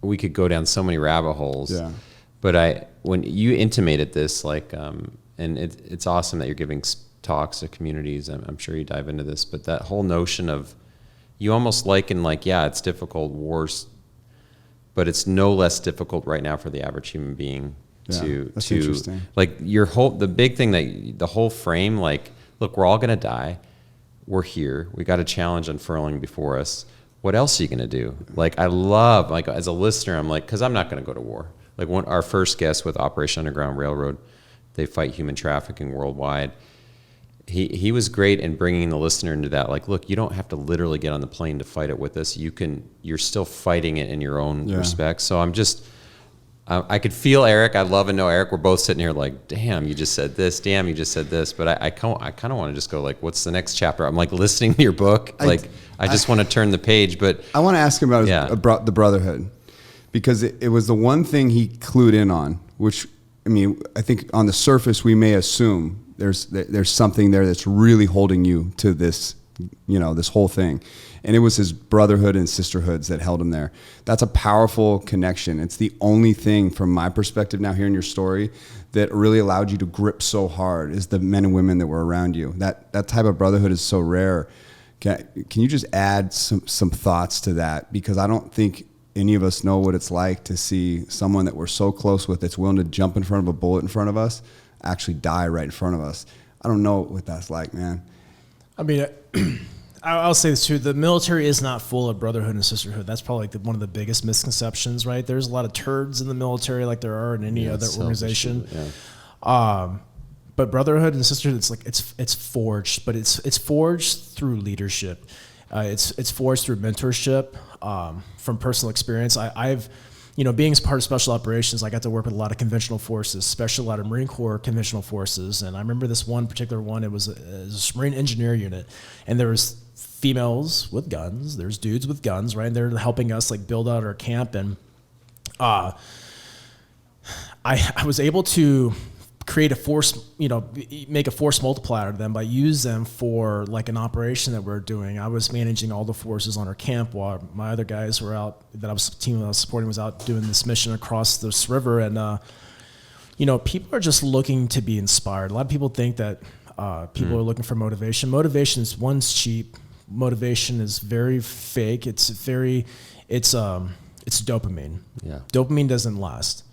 Speaker 2: we could go down so many rabbit holes.
Speaker 3: Yeah.
Speaker 2: But when you intimated this, like, and it's awesome that you're giving talks to communities. I'm sure you dive into this, but that whole notion of, you almost liken like, yeah, it's difficult, wars, but it's no less difficult right now for the average human being to like the big thing that the whole frame, like, look, we're all going to die. We're here. We got a challenge unfurling before us. what else are you going to do? Like, I love, like, as a listener, I'm like, because I'm not going to go to war. Like, our first guest with Operation Underground Railroad, they fight human trafficking worldwide. He was great in bringing the listener into that. Like, look, you don't have to literally get on the plane to fight it with us. You're still fighting it in your own respect. So I could feel Eric. I love and know Eric. We're both sitting here like, damn, you just said this. Damn, you just said this. But I kind of want to just go like, what's the next chapter? I'm like listening to your book. I just want to turn the page. But
Speaker 3: I want to ask him about the brotherhood, because it was the one thing he clued in on, which, I mean, I think on the surface we may assume there's something there that's really holding you to this, this whole thing. And it was his brotherhood and sisterhoods that held him there. That's a powerful connection. It's the only thing from my perspective now hearing your story that really allowed you to grip so hard is the men and women that were around you. That type of brotherhood is so rare. Can you just add some thoughts to that? Because I don't think any of us know what it's like to see someone that we're so close with that's willing to jump in front of a bullet in front of us actually die right in front of us. I don't know what that's like, man.
Speaker 1: I mean, I'll say this too. The military is not full of brotherhood and sisterhood. That's probably like one of the biggest misconceptions, right? There's a lot of turds in the military like there are in any other organization. But brotherhood and sisterhood, it's forged, but it's forged through leadership. It's forged through mentorship, from personal experience. I've being part of special operations, I got to work with a lot of conventional forces, especially a lot of Marine Corps conventional forces. And I remember this one particular one, it was a Marine engineer unit, and there was females with guns, there's dudes with guns, right? And they're helping us like build out our camp. And I was able to create a force, make a force multiplier out of them by use them for like an operation that we're doing. I was managing all the forces on our camp while my other guys were out, the team I was supporting was out doing this mission across this river. And, people are just looking to be inspired. A lot of people think that people are looking for motivation. Motivation is, one's cheap. Motivation is very fake. It's dopamine. Yeah. Dopamine doesn't last.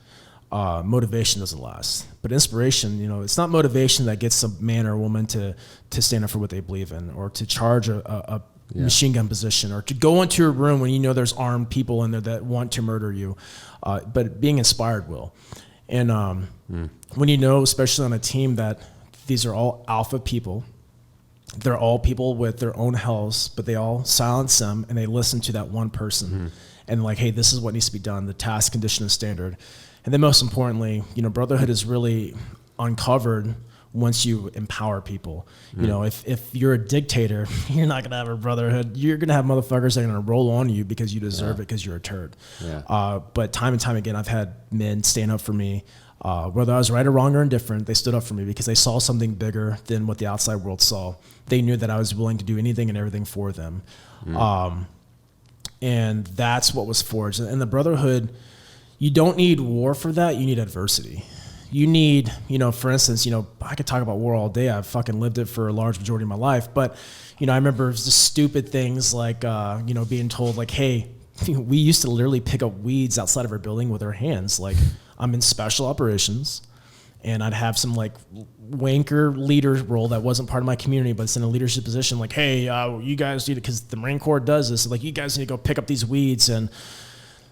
Speaker 1: Motivation doesn't last, but inspiration, it's not motivation that gets a man or a woman to stand up for what they believe in, or to charge a machine gun position, or to go into your room when there's armed people in there that want to murder you. But being inspired will. And when especially on a team, that these are all alpha people, they're all people with their own hells, but they all silence them and they listen to that one person and like, hey, this is what needs to be done, the task, condition, and standard. And then most importantly, brotherhood is really uncovered once you empower people. If you're a dictator, you're not going to have a brotherhood. You're going to have motherfuckers that are going to roll on you because you deserve it, because you're a turd. Yeah. But time and time again, I've had men stand up for me. Whether I was right or wrong or indifferent, they stood up for me because they saw something bigger than what the outside world saw. They knew that I was willing to do anything and everything for them. And that's what was forged. And the brotherhood, you don't need war for that. You need adversity. You need, for instance, I could talk about war all day. I've fucking lived it for a large majority of my life. But, I remember just stupid things like, being told like, hey, we used to literally pick up weeds outside of our building with our hands. Like, I'm in special operations, and I'd have some like wanker leader role that wasn't part of my community, but it's in a leadership position. Like, hey, you guys need to, because the Marine Corps does this. Like, you guys need to go pick up these weeds. And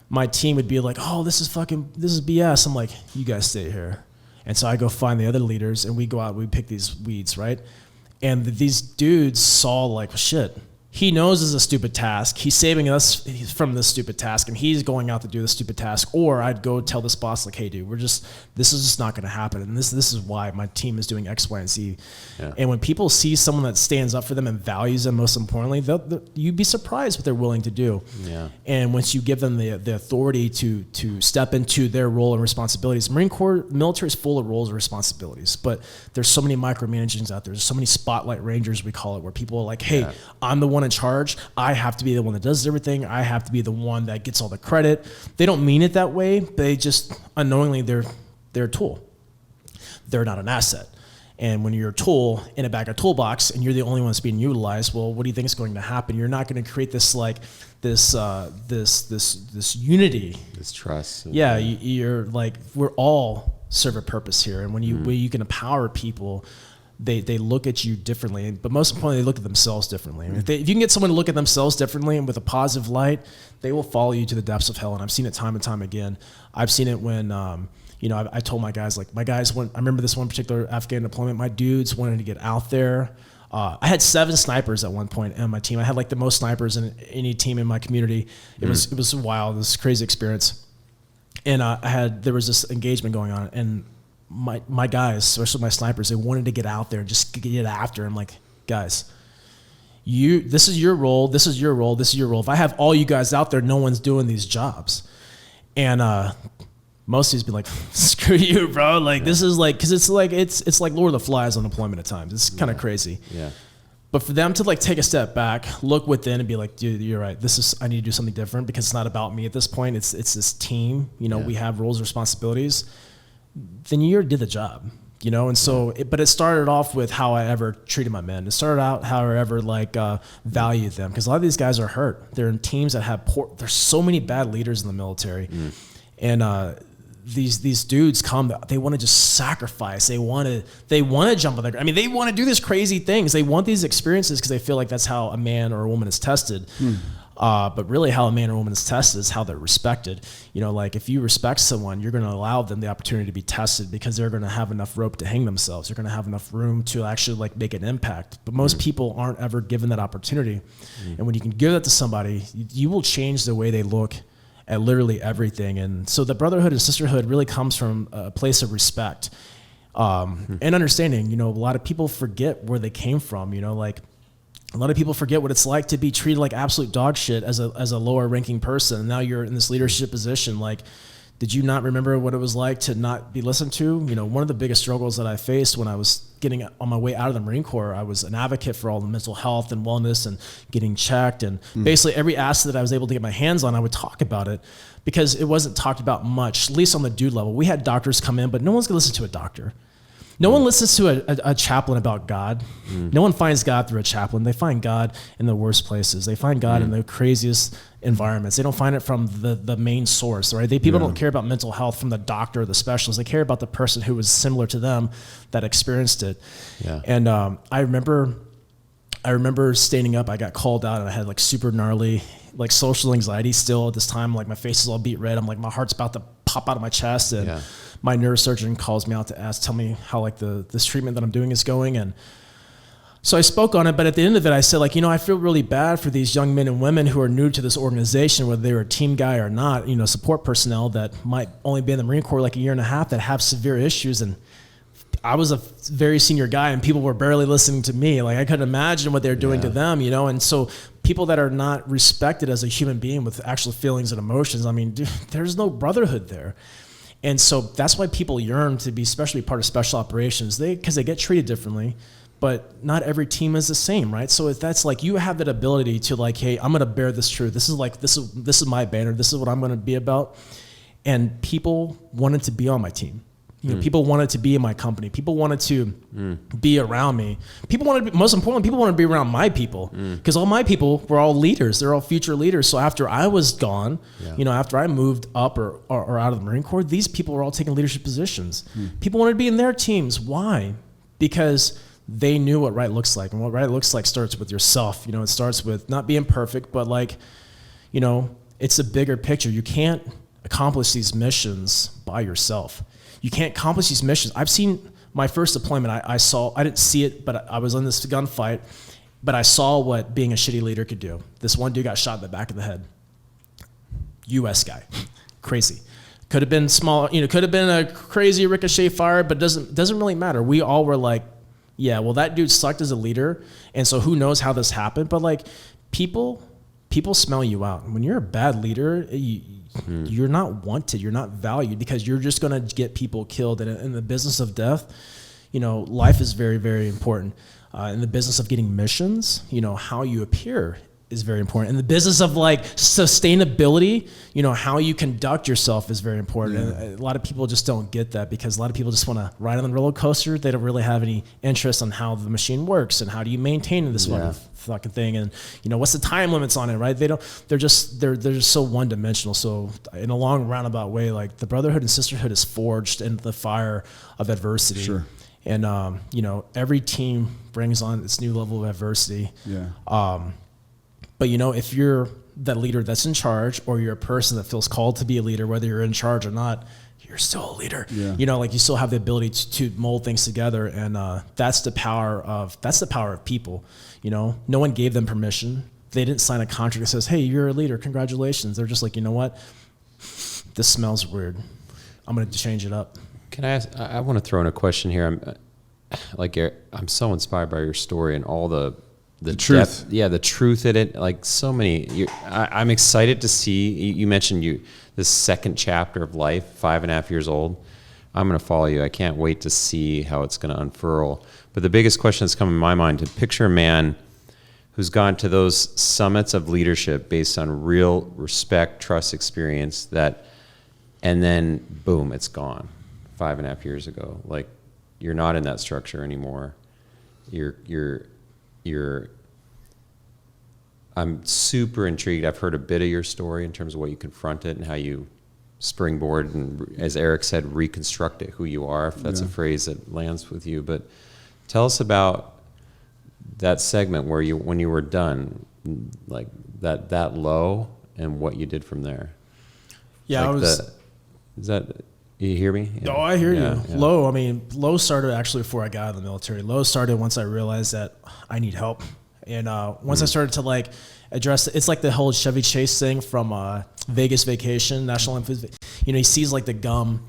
Speaker 1: my team would be like, oh, this is BS. I'm like, you guys stay here. And so I go find the other leaders, and we go out, we pick these weeds, right? And these dudes saw like, well, shit, he knows this is a stupid task. He's saving us from this stupid task, and he's going out to do the stupid task. Or I'd go tell this boss, like, hey, dude, this is just not going to happen. And this is why my team is doing X, Y, and Z. Yeah. And when people see someone that stands up for them and values them, most importantly, you'd be surprised what they're willing to do. Yeah. And once you give them the authority to step into their role and responsibilities, Marine Corps military is full of roles and responsibilities, but there's so many micromanagings out there. There's so many spotlight rangers, we call it, where people are like, hey, I'm the one in charge. I have to be the one that does everything. I have to be the one that gets all the credit. They don't mean it that way. They just unknowingly, they're a tool. They're not an asset. And when you're a tool in a bag of toolbox and you're the only one that's being utilized, well, what do you think is going to happen? You're not going to create this this unity,
Speaker 2: this trust.
Speaker 1: Yeah, you're like, we're all serve a purpose here. And when you can empower people, they look at you differently, but most importantly, they look at themselves differently. I mean, if you can get someone to look at themselves differently and with a positive light, they will follow you to the depths of hell. And I've seen it time and time again. I've seen it when, I told my guys, I remember this one particular Afghan deployment, my dudes wanted to get out there. I had 7 snipers at one point on my team. I had like the most snipers in any team in my community. It was wild. It was a crazy experience. And there was this engagement going on, and my guys, especially my snipers, they wanted to get out there and just get after. I'm like, guys, this is your role. This is your role. This is your role. If I have all you guys out there, no one's doing these jobs. And most of these be like, screw you, bro. Like this is like, cause it's like Lord of the Flies on deployment at times. It's kind of crazy. Yeah. But for them to like take a step back, look within and be like, dude, you're right. I need to do something different because it's not about me at this point. It's this team, we have roles and responsibilities. Then you already did the job, And so, but it started off with how I ever treated my men. It started out how I ever valued them. Cause a lot of these guys are hurt. They're in teams that have there's so many bad leaders in the military. And, these dudes come, they want to just sacrifice. They want to jump on their, they want to do these crazy things. They want these experiences because they feel like that's how a man or a woman is tested. But really how a man or woman is tested is how they're respected. If you respect someone, you're going to allow them the opportunity to be tested because they're going to have enough rope to hang themselves. They're going to have enough room to actually make an impact. But most people aren't ever given that opportunity. And when you can give that to somebody, you will change the way they look at literally everything. And so the brotherhood and sisterhood really comes from a place of respect and understanding. A lot of people forget where they came from. A lot of people forget what it's like to be treated like absolute dog shit as a lower ranking person. And now you're in this leadership position. Did you not remember what it was like to not be listened to? One of the biggest struggles that I faced when I was getting on my way out of the Marine Corps, I was an advocate for all the mental health and wellness and getting checked. And basically every asset that I was able to get my hands on, I would talk about it because it wasn't talked about much, at least on the dude level. We had doctors come in, but no one's gonna listen to a doctor. No one listens to a chaplain about God. No one finds God through a chaplain. They find God in the worst places. They find God in the craziest environments. They don't find it from the main source, right? People don't care about mental health from the doctor or the specialist. They care about the person who was similar to them that experienced it. Yeah. And I remember standing up. I got called out, and I had super gnarly social anxiety still at this time. My face is all beat red. I'm my heart's about to pop out of my chest, and my neurosurgeon calls me out to tell me how this treatment that I'm doing is going. And so I spoke on it, but at the end of it, I said I feel really bad for these young men and women who are new to this organization, whether they were a team guy or not, support personnel that might only be in the Marine Corps a year and a half that have severe issues. And I was a very senior guy and people were barely listening to me. I couldn't imagine what they're doing to them, And so people that are not respected as a human being with actual feelings and emotions, dude, there's no brotherhood there. And so that's why people yearn to be especially part of special operations. Because they get treated differently, but not every team is the same, right? So if that's you have that ability to hey, I'm going to bear this truth. This is my banner. This is what I'm going to be about. And people wanted to be on my team. People wanted to be in my company. People wanted to be around me. Most importantly, people wanted to be around my people because all my people were all leaders. They're all future leaders. So after I was gone, after I moved up or out of the Marine Corps, these people were all taking leadership positions. People wanted to be in their teams. Why? Because they knew what right looks like. And what right looks like starts with yourself. It starts with not being perfect, but it's a bigger picture. You can't accomplish these missions by yourself. You can't accomplish these missions. I've seen my first deployment. I didn't see it, but I was in this gunfight, but I saw what being a shitty leader could do. This one dude got shot in the back of the head. US guy. Crazy. Could have been small, could have been a crazy ricochet fire, but doesn't really matter. We all were yeah, well, that dude sucked as a leader, and so who knows how this happened, but people smell you out. When you're a bad leader, you're not wanted, you're not valued because you're just going to get people killed. And in the business of death, life is very, very important. In the business of getting missions, how you appear is very important. In the business of sustainability, how you conduct yourself is very important. Yeah. And a lot of people just don't get that because a lot of people just want to ride on the roller coaster. They don't really have any interest on how the machine works and how do you maintain this fucking thing. And what's the time limits on it, right? They're just so one dimensional. So in a long roundabout way, the brotherhood and sisterhood is forged in the fire of adversity. Sure. And, you know, every team brings on this new level of adversity.
Speaker 3: Yeah.
Speaker 1: But, you know, if you're that leader that's in charge, or you're a person that feels called to be a leader, whether you're in charge or not, you're still a leader.
Speaker 3: Yeah.
Speaker 1: You know, like you still have the ability to mold things together. And that's the power of people. You know, no one gave them permission. They didn't sign a contract that says, hey, you're a leader, congratulations. They're just like, you know what? This smells weird. I'm going to change it up.
Speaker 2: Can I ask, I want to throw in a question here. I'm so inspired by your story and all the
Speaker 3: truth.
Speaker 2: Depth, the truth in it. Like so many, I'm excited to see, you mentioned this second chapter of life, 5.5 years old. I'm going to follow you. I can't wait to see how it's going to unfurl. But the biggest question that's come in my mind, to picture a man who's gone to those summits of leadership based on real respect, trust, experience, and then boom, it's gone 5.5 years ago. Like, you're not in that structure anymore. I'm super intrigued. I've heard a bit of your story in terms of what you confronted and how you springboard and, as Eric said, reconstruct it, who you are, if that's a phrase that lands with you. But tell us about that segment where when you were done, like that low, and what you did from there.
Speaker 1: Yeah,
Speaker 2: like you hear me?
Speaker 1: Yeah. Oh, I hear you. Yeah. Low started actually before I got out of the military. Low started once I realized that I need help. And once I started to like address it, it's like the whole Chevy Chase thing from Vegas Vacation, National Infuse. You know, he sees like the gum,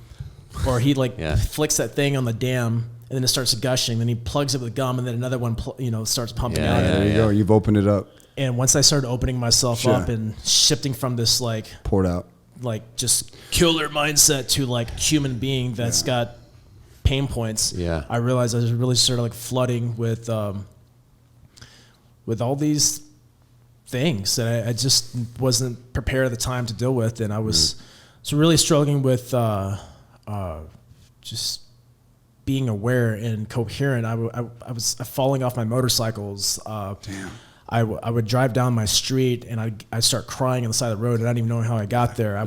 Speaker 1: or he like flicks that thing on the dam, and then it starts gushing. Then he plugs it with gum, and then another one, starts pumping out.
Speaker 3: There you go. You've opened it up.
Speaker 1: And once I started opening myself up and shifting from this like
Speaker 3: poured out,
Speaker 1: like just killer mindset to like human being that's got pain points. Yeah, I realized I was really started like flooding with all these things that I just wasn't prepared at the time to deal with, and I was really struggling with just being aware and coherent. I was falling off my motorcycles. I would drive down my street and I'd start crying on the side of the road, and I didn't even know how I got there. I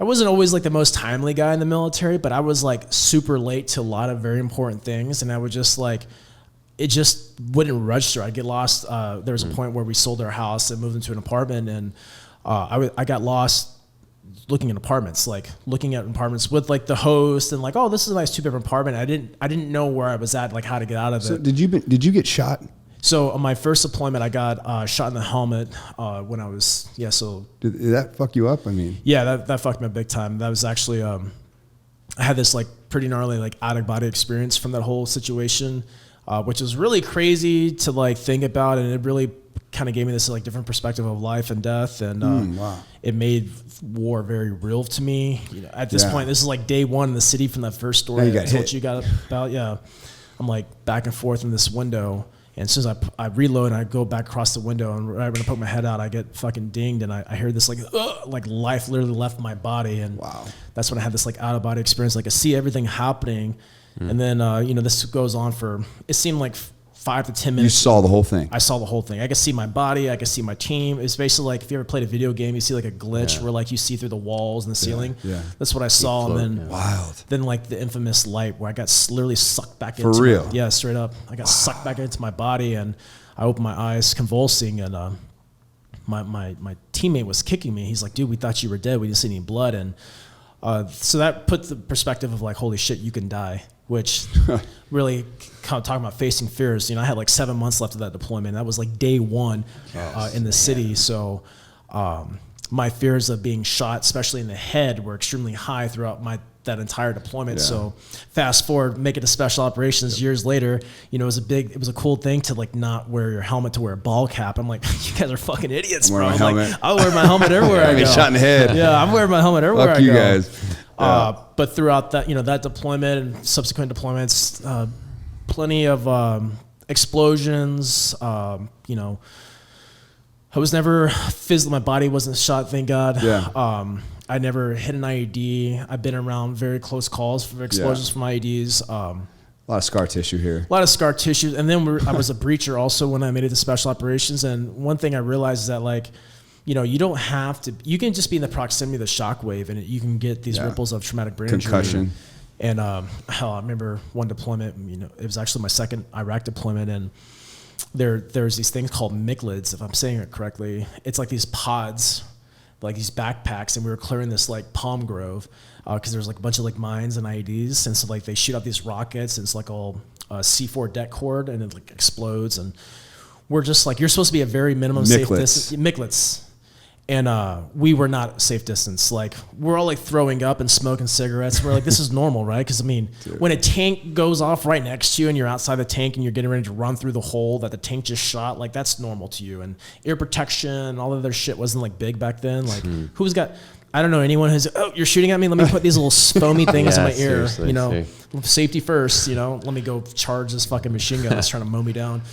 Speaker 1: wasn't always like the most timely guy in the military, but I was like super late to a lot of very important things, and I would just like, it just wouldn't register. I'd get lost. There was a point where we sold our house and moved into an apartment, and I got lost looking at apartments with like the host, and like, oh, this is a nice 2-bedroom apartment. I didn't know where I was at, like how to get out of it.
Speaker 3: So did you get shot?
Speaker 1: So on my first deployment, I got shot in the helmet when I was, So
Speaker 3: did that fuck you up? I mean,
Speaker 1: yeah, that fucked me up big time. That was actually, I had this like pretty gnarly like out of body experience from that whole situation, which was really crazy to like think about, and it really kind of gave me this like different perspective of life and death, and it made war very real to me. You know, at this point, this is like day one in the city from that first story I told you about. Yeah, I'm like back and forth in this window. And as soon as I reload and I go back across the window, and right when I put my head out, I get fucking dinged, and I hear this like life literally left my body, and that's when I had this like out of body experience. Like I see everything happening, and then this goes on for, it seemed like 5 to 10 minutes.
Speaker 3: You saw the whole thing.
Speaker 1: I saw the whole thing. I could see my body. I could see my team. It's basically like if you ever played a video game, you see like a glitch where like you see through the walls and the ceiling. Yeah. That's what I saw. And then then like the infamous light where I got literally sucked back into.
Speaker 3: For real?
Speaker 1: Yeah, straight up. I got sucked back into my body, and I opened my eyes convulsing, and my teammate was kicking me. He's like, dude, we thought you were dead. We didn't see any blood. And so that put the perspective of like, holy shit, you can die, which really kind of talking about facing fears. You know, I had like 7 months left of that deployment. That was like day one in the city. So my fears of being shot, especially in the head, were extremely high throughout that entire deployment. So fast forward, make it to special operations years later, it was a cool thing to like not wear your helmet, to wear a ball cap. I'm like, you guys are fucking idiots, bro. I'm like, I wear my helmet everywhere I go.
Speaker 3: Shot in the head.
Speaker 1: Yeah, I'm wearing my helmet everywhere
Speaker 3: Fuck
Speaker 1: I go.
Speaker 3: you guys.
Speaker 1: But throughout that, that deployment and subsequent deployments, plenty of explosions. I was never physically, my body wasn't shot, thank God. Yeah. I never hit an IED. I've been around very close calls for explosions from IEDs. A
Speaker 3: lot of scar tissue here.
Speaker 1: A lot of scar tissue. And then I was a breacher also when I made it to special operations. And one thing I realized is that like, you don't have to, you can just be in the proximity of the shock wave and you can get these ripples of traumatic brain
Speaker 3: concussion.
Speaker 1: injury. And hell, I remember one deployment, it was actually my second Iraq deployment, and there's these things called miglids, if I'm saying it correctly. It's like these pods, like these backpacks, and we were clearing this like palm grove because there's like a bunch of like mines and IEDs, and so like they shoot out these rockets, and it's like all C4 det cord, and it like explodes, and we're just like, you're supposed to be a very minimum safe distance. Miglets. And we were not safe distance. Like, we're all like throwing up and smoking cigarettes. We're like, this is normal, right? Because I mean, when a tank goes off right next to you and you're outside the tank and you're getting ready to run through the hole that the tank just shot, like that's normal to you. And ear protection and all of their shit wasn't like big back then. Like, who's got? I don't know anyone who's. Oh, you're shooting at me. Let me put these little foamy things in my ear. Safety first. Let me go charge this fucking machine gun that's trying to mow me down.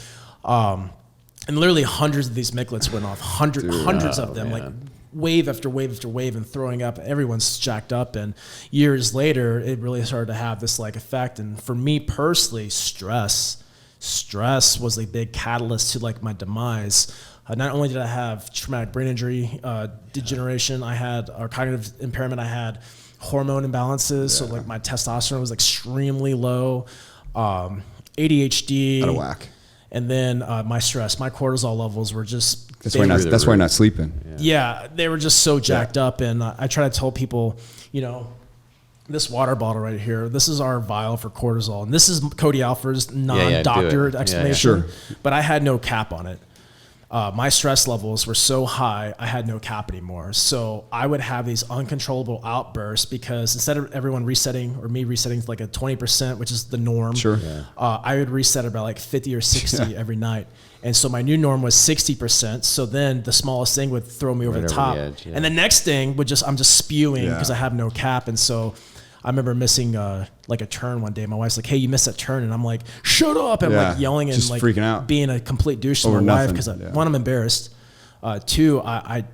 Speaker 1: And literally hundreds of these miglets went off, hundreds of them, like wave after wave after wave, and throwing up. Everyone's jacked up. And years later, it really started to have this like effect. And for me personally, stress was a big catalyst to like my demise. Not only did I have traumatic brain injury, degeneration, I had cognitive impairment, I had hormone imbalances. So like my testosterone was extremely low, ADHD.
Speaker 3: Out of whack.
Speaker 1: And then my stress, my cortisol levels were just...
Speaker 3: That's why you're not sleeping.
Speaker 1: Yeah, they were just so jacked up. And I try to tell people, this water bottle right here, this is our vial for cortisol. And this is Cody Alford's non-doctor explanation. Sure. But I had no cap on it. My stress levels were so high, I had no cap anymore. So I would have these uncontrollable outbursts because instead of everyone resetting or me resetting to like a 20%, which is the norm, I would reset about like 50 or 60 every night. And so my new norm was 60%. So then the smallest thing would throw me over the top. And the next thing would I'm just spewing because I have no cap. And so I remember missing like a turn one day. My wife's like, "Hey, you missed that turn," and I'm like, "Shut up!" And like yelling and like freaking out, being a complete douche to my wife because one, I'm embarrassed. Two, I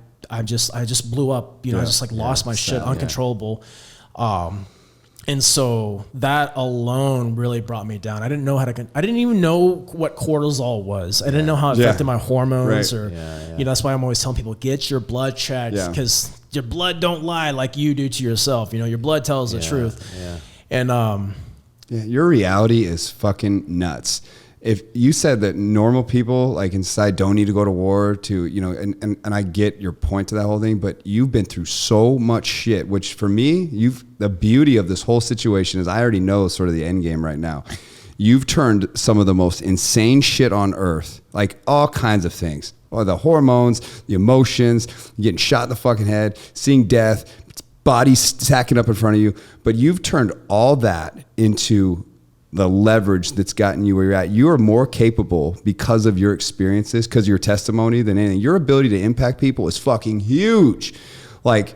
Speaker 1: just blew up. I just like lost my shit, uncontrollable. And so that alone really brought me down. I didn't know I didn't even know what cortisol was. I didn't know how it affected my hormones that's why I'm always telling people, get your blood checked because your blood don't lie like you do to yourself. Your blood tells the truth. And
Speaker 3: your reality is fucking nuts. If you said that normal people like inside don't need to go to war to, and I get your point to that whole thing, but you've been through so much shit, which for me, the beauty of this whole situation is I already know sort of the end game right now. You've turned some of the most insane shit on earth, like all kinds of things. Or the hormones, the emotions, getting shot in the fucking head, seeing death, bodies stacking up in front of you. But you've turned all that into the leverage that's gotten you where you're at. You are more capable because of your experiences, because of your testimony than anything. Your ability to impact people is fucking huge. Like,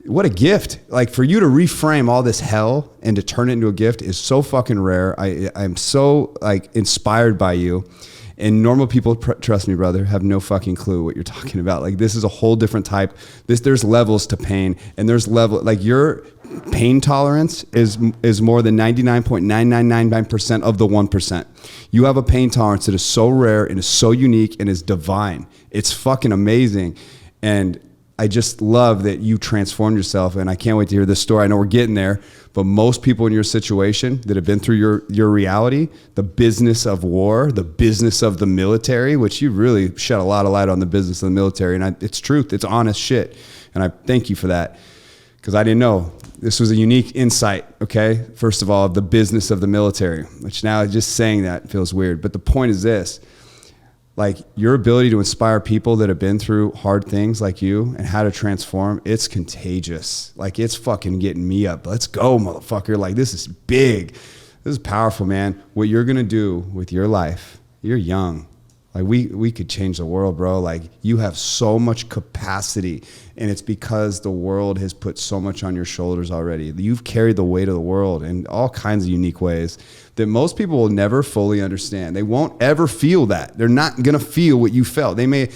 Speaker 3: what a gift. Like, for you to reframe all this hell and to turn it into a gift is so fucking rare. I'm so like inspired by you. And normal people, trust me, brother, have no fucking clue what you're talking about. Like, this is a whole different type. There's levels to pain, and there's like your pain tolerance is more than 99.9999% of the 1%. You have a pain tolerance that is so rare and is so unique and is divine. It's fucking amazing. And I just love that you transformed yourself, and I can't wait to hear this story. I know we're getting there, but most people in your situation that have been through your reality, the business of war, the business of the military, which you really shed a lot of light on the business of the military, and it's truth, it's honest shit, and I thank you for that, because I didn't know. This was a unique insight, okay? First of all, of the business of the military, which now just saying that feels weird, but the point is this. Like, your ability to inspire people that have been through hard things like you and how to transform, it's contagious. Like, it's fucking getting me up. Let's go, motherfucker. Like, this is big. This is powerful, man. What you're going to do with your life, you're young. Like, we could change the world, bro. Like, you have so much capacity, and it's because the world has put so much on your shoulders already. You've carried the weight of the world in all kinds of unique ways that most people will never fully understand. They won't ever feel that. They're not going to feel what you felt. They may,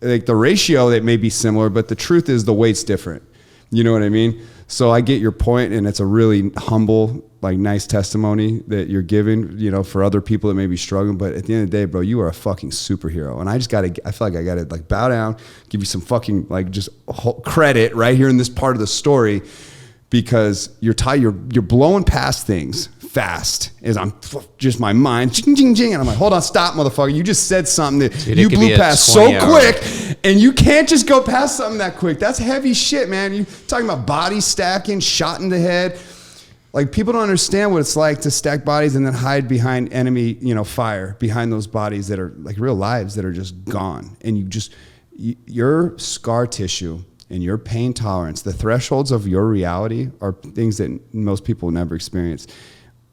Speaker 3: like, the ratio, that may be similar, but the truth is the weight's different. You know what I mean? So I get your point, and it's a really humble, like, nice testimony that you're giving, for other people that may be struggling. But at the end of the day, bro, you are a fucking superhero. And I feel like I got to, like, bow down, give you some fucking, like, just credit right here in this part of the story, because you're tired. You're blowing past things fast as I'm just my mind, ching, ching, ching, and I'm like, hold on, stop, motherfucker. You just said something that you blew past so quick, and you can't just go past something that quick. That's heavy shit, man. You talking about body stacking, shot in the head. Like, people don't understand what it's like to stack bodies and then hide behind enemy, fire, behind those bodies that are like real lives that are just gone. And your scar tissue and your pain tolerance, the thresholds of your reality are things that most people never experience.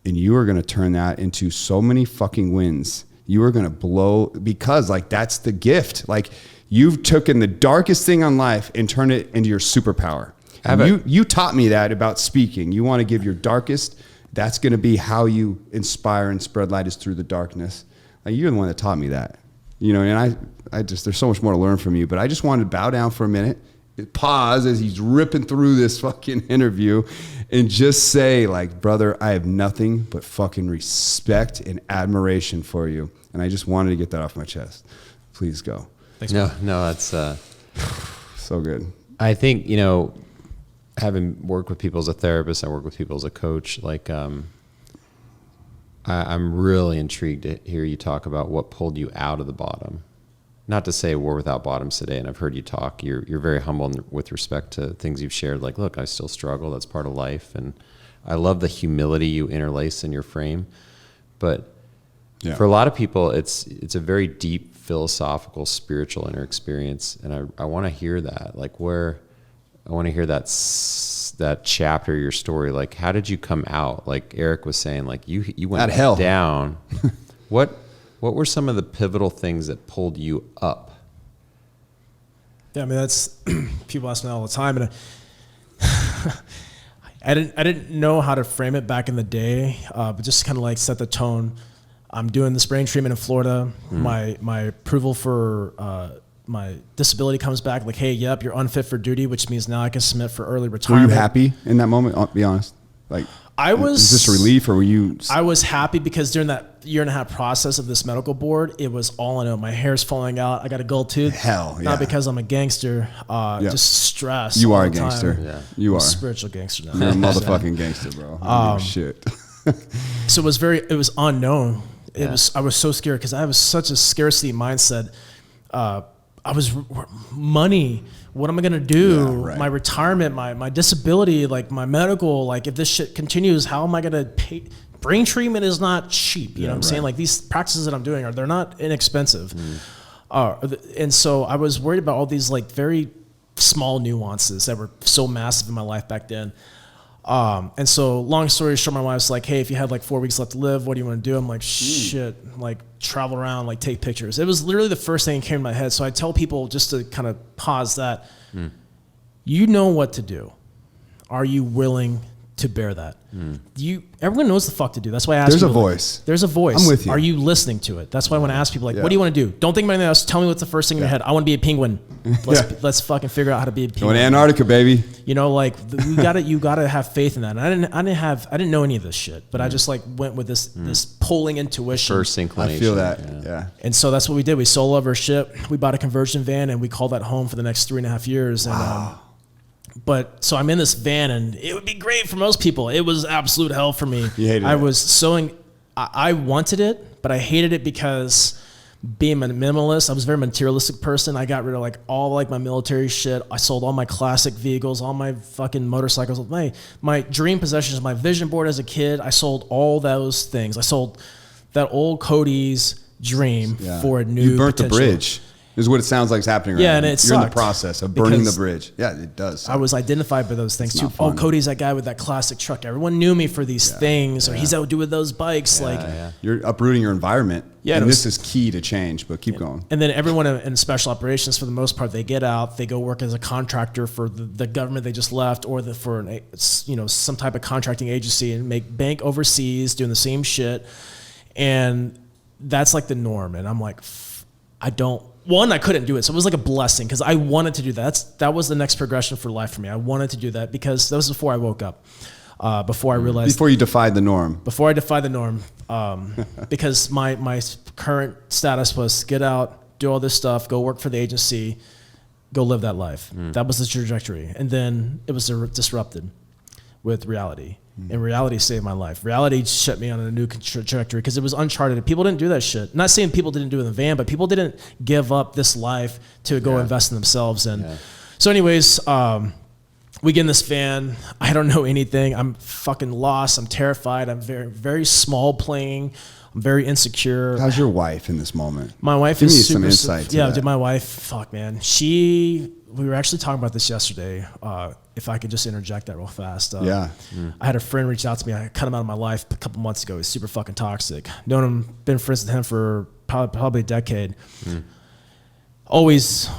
Speaker 3: And you are going to turn that into so many fucking wins. You are going to blow, because like, that's the gift. Like, you've taken the darkest thing on life and turned it into your superpower. And you taught me that about speaking. You want to give your darkest. That's going to be how you inspire and spread light, is through the darkness. Like, you're the one that taught me that, and I just, there's so much more to learn from you, but I just wanted to bow down for a minute, pause as he's ripping through this fucking interview, and just say, like, brother, I have nothing but fucking respect and admiration for you. And I just wanted to get that off my chest. Please go.
Speaker 1: Thanks.
Speaker 2: No, that's
Speaker 3: so good.
Speaker 2: I think, having worked with people as a therapist, I work with people as a coach. Like, I'm really intrigued to hear you talk about what pulled you out of the bottom. Not to say we're without bottoms today, and I've heard you talk. You're very humble with respect to things you've shared. Like, look, I still struggle. That's part of life. And I love the humility you interlace in your frame. But for a lot of people, it's a very deep philosophical, spiritual inner experience. And I want to hear that. Like, I want to hear that chapter of your story. Like, how did you come out? Like Eric was saying, like, you went down. What were some of the pivotal things that pulled you up?
Speaker 1: Yeah, I mean, that's people ask me that all the time, and I didn't know how to frame it back in the day, but just kind of like set the tone. I'm doing this brain treatment in Florida. My approval for my disability comes back. Like, hey, yep, you're unfit for duty, which means now I can submit for early retirement.
Speaker 3: Were you happy in that moment? I'll be honest. Like, was this relief, or were you?
Speaker 1: I was happy because during that 1.5-year process of this medical board, it was all I know. My hair's falling out. I got a gold tooth.
Speaker 3: Hell, yeah.
Speaker 1: Not because I'm a gangster. Just stress.
Speaker 3: You are a gangster.
Speaker 2: Yeah.
Speaker 3: You are
Speaker 1: a spiritual gangster now.
Speaker 3: You're a motherfucking gangster, bro. I don't give a shit.
Speaker 1: So it was unknown. I was so scared because I was such a scarcity mindset. I was money. What am I gonna do?
Speaker 3: Yeah, right.
Speaker 1: My retirement, my disability, like my medical, like if this shit continues, how am I gonna pay? Brain treatment is not cheap. You know what I'm saying? Like, theyese practices that I'm doing they're not inexpensive. And so I was worried about all these like very small nuances that were so massive in my life back then. And so long story short, my wife's like, hey, if you had like 4 weeks left to live, what do you want to do? I'm like, shit, like travel around, like take pictures. It was literally the first thing that came to my head. So I tell people, just to kind of pause that, you know what to do. Are you willing to bear that? Everyone knows the fuck to do. That's why I ask
Speaker 3: There's
Speaker 1: people,
Speaker 3: a voice.
Speaker 1: There's a voice.
Speaker 3: I'm with you.
Speaker 1: Are you listening to it? That's why I want to ask people, like, what do you want to do? Don't think about anything else. Tell me what's the first thing in your head. I want to be a penguin. Let's fucking figure out how to be a penguin.
Speaker 3: Going to Antarctica, baby.
Speaker 1: Like, you gotta have faith in that. And I didn't know any of this shit, but I just like went with this pulling intuition.
Speaker 2: First inclination.
Speaker 3: I feel that. Yeah.
Speaker 1: And so that's what we did. We sold all of our shit. We bought a conversion van and we called that home for the next 3.5 years. And, but so I'm in this van, and it would be great for most people. It was absolute hell for me.
Speaker 3: You hated it.
Speaker 1: I wanted it, but I hated it because being a minimalist, I was a very materialistic person. I got rid of like all like my military shit. I sold all my classic vehicles, all my fucking motorcycles. My dream possessions, my vision board as a kid. I sold all those things. I sold that old Cody's dream for a new.
Speaker 3: You burnt
Speaker 1: potential.
Speaker 3: the bridge. Is what it sounds like is happening right now.
Speaker 1: And it
Speaker 3: You're in the
Speaker 1: sucked
Speaker 3: process of burning the bridge. Yeah, it does.
Speaker 1: I was identified by those things too. Oh, Cody's that guy with that classic truck. Everyone knew me for these things, or he's out doing those bikes.
Speaker 3: You're uprooting your environment.
Speaker 1: Yeah,
Speaker 3: and this is key to change, but keep going.
Speaker 1: And then everyone in special operations, for the most part, they get out, they go work as a contractor for the government they just left, or for some type of contracting agency, and make bank overseas doing the same shit. And that's like the norm. And I'm like, I couldn't do it. So it was like a blessing because I wanted to do that. That was the next progression for life for me. I wanted to do that because that was before I woke up. Before I realized.
Speaker 3: Before you defied the norm.
Speaker 1: Before I defied the norm. Because my current status was get out, do all this stuff, go work for the agency, go live that life. That was the trajectory. And then it was disrupted. with reality. And reality saved my life. Reality set me on a new trajectory because it was uncharted. People didn't do that shit. Not saying people didn't do it in the van, but people didn't give up this life to go invest in themselves. And so anyways, we get in this van. I don't know anything. I'm fucking lost. I'm terrified. I'm very, very small playing. I'm very insecure.
Speaker 3: How's your wife in this moment?
Speaker 1: My wife
Speaker 3: Give
Speaker 1: is
Speaker 3: me
Speaker 1: super,
Speaker 3: some insight.
Speaker 1: yeah, dude, my wife, fuck, man. We were actually talking about this yesterday. If I could just interject that real fast. I had a friend reach out to me. I cut him out of my life a couple months ago. He's super fucking toxic. Known him, been friends with him for probably a decade. Always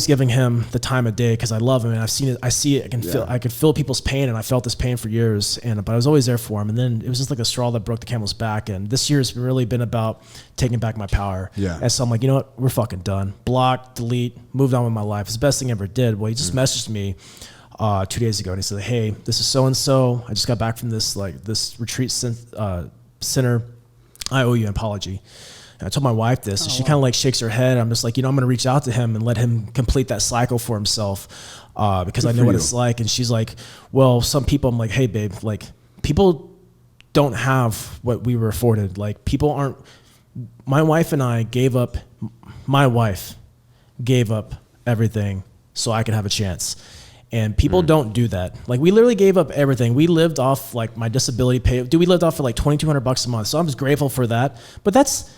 Speaker 1: giving him the time of day because I love him and I've seen it. I see it. I can feel people's pain, and I felt this pain for years. But I was always there for him. And then it was just like a straw that broke the camel's back. And this year has really been about taking back my power. Yeah. And so I'm like, you know what? We're fucking done. Block, delete, moved on with my life. It's the best thing I ever did. Well, he just messaged me 2 days ago, and he said, "Hey, this is so and so. I just got back from this retreat center. I owe you an apology." And I told my wife this, and she kind of like shakes her head. I'm just like, I'm going to reach out to him and let him complete that cycle for himself because I know what it's like. And she's like, well, some people, I'm like, hey, babe, like people don't have what we were afforded. Like people aren't, my wife gave up everything so I could have a chance. And people don't do that. Like we literally gave up everything. We lived off like my disability pay. Dude, we lived off for like $2,200 a month. So I'm just grateful for that. But that's,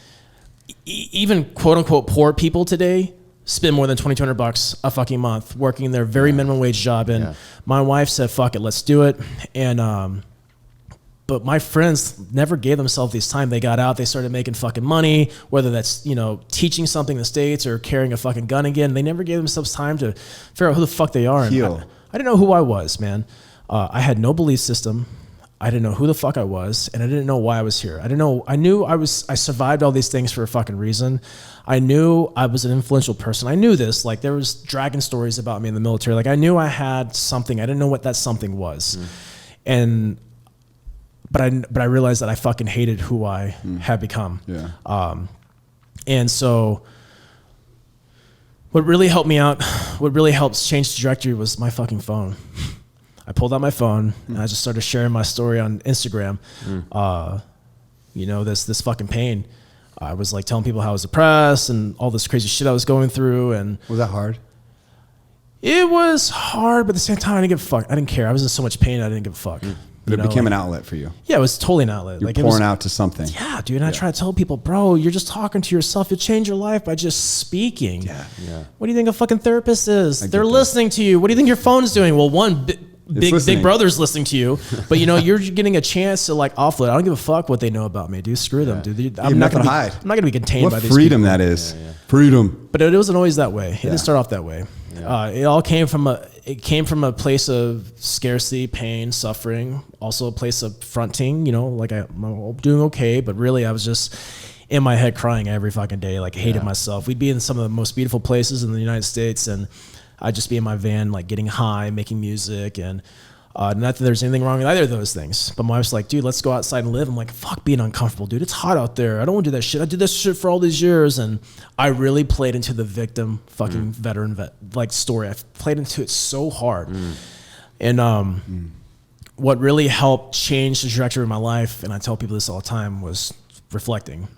Speaker 1: even quote unquote poor people today spend more than $2,200 a fucking month working their very minimum wage job. And my wife said, fuck it, let's do it. And, but my friends never gave themselves this time. They got out, they started making fucking money, whether that's, teaching something in the States or carrying a fucking gun again. They never gave themselves time to figure out who the fuck they are. And I didn't know who I was, man. I had no belief system. I didn't know who the fuck I was, and I didn't know why I was here. I survived all these things for a fucking reason. I knew I was an influential person. I knew this, like there was dragon stories about me in the military. Like I knew I had something. I didn't know what that something was. But I realized that I fucking hated who I had become. And so what really helped me out, what really helped change the trajectory was my fucking phone. I pulled out my phone and I just started sharing my story on Instagram. This fucking pain. I was like telling people how I was depressed and all this crazy shit I was going through. And
Speaker 3: was that hard?
Speaker 1: It was hard, but at the same time, I didn't give a fuck. I didn't care. I was in so much pain, I didn't give a fuck.
Speaker 3: But it became an outlet for you.
Speaker 1: Yeah, it was totally an outlet.
Speaker 3: You're pouring out to something.
Speaker 1: Yeah, dude. And I try to tell people, bro, you're just talking to yourself. You'll change your life by just speaking. Yeah. What do you think a fucking therapist is? They're listening to you. What do you think your phone's doing? Well, Big Brother's listening to you, but you're getting a chance to like offload. I don't give a fuck what they know about me, dude. Screw them, dude. I'm not gonna hide. I'm not gonna be contained by these
Speaker 3: freedom
Speaker 1: people.
Speaker 3: That is. Freedom.
Speaker 1: But it wasn't always that way. It didn't start off that way. It all came from a place of scarcity, pain, suffering. Also a place of fronting. Like I'm doing okay, but really I was just in my head crying every fucking day. Like I hated myself. We'd be in some of the most beautiful places in the United States, and I'd just be in my van, like getting high, making music, and not that there's anything wrong with either of those things. But my wife's like, dude, let's go outside and live. I'm like, fuck being uncomfortable, dude. It's hot out there. I don't want to do that shit. I did this shit for all these years. And I really played into the victim fucking veteran story. I played into it so hard. And what really helped change the trajectory of my life, and I tell people this all the time, was reflecting.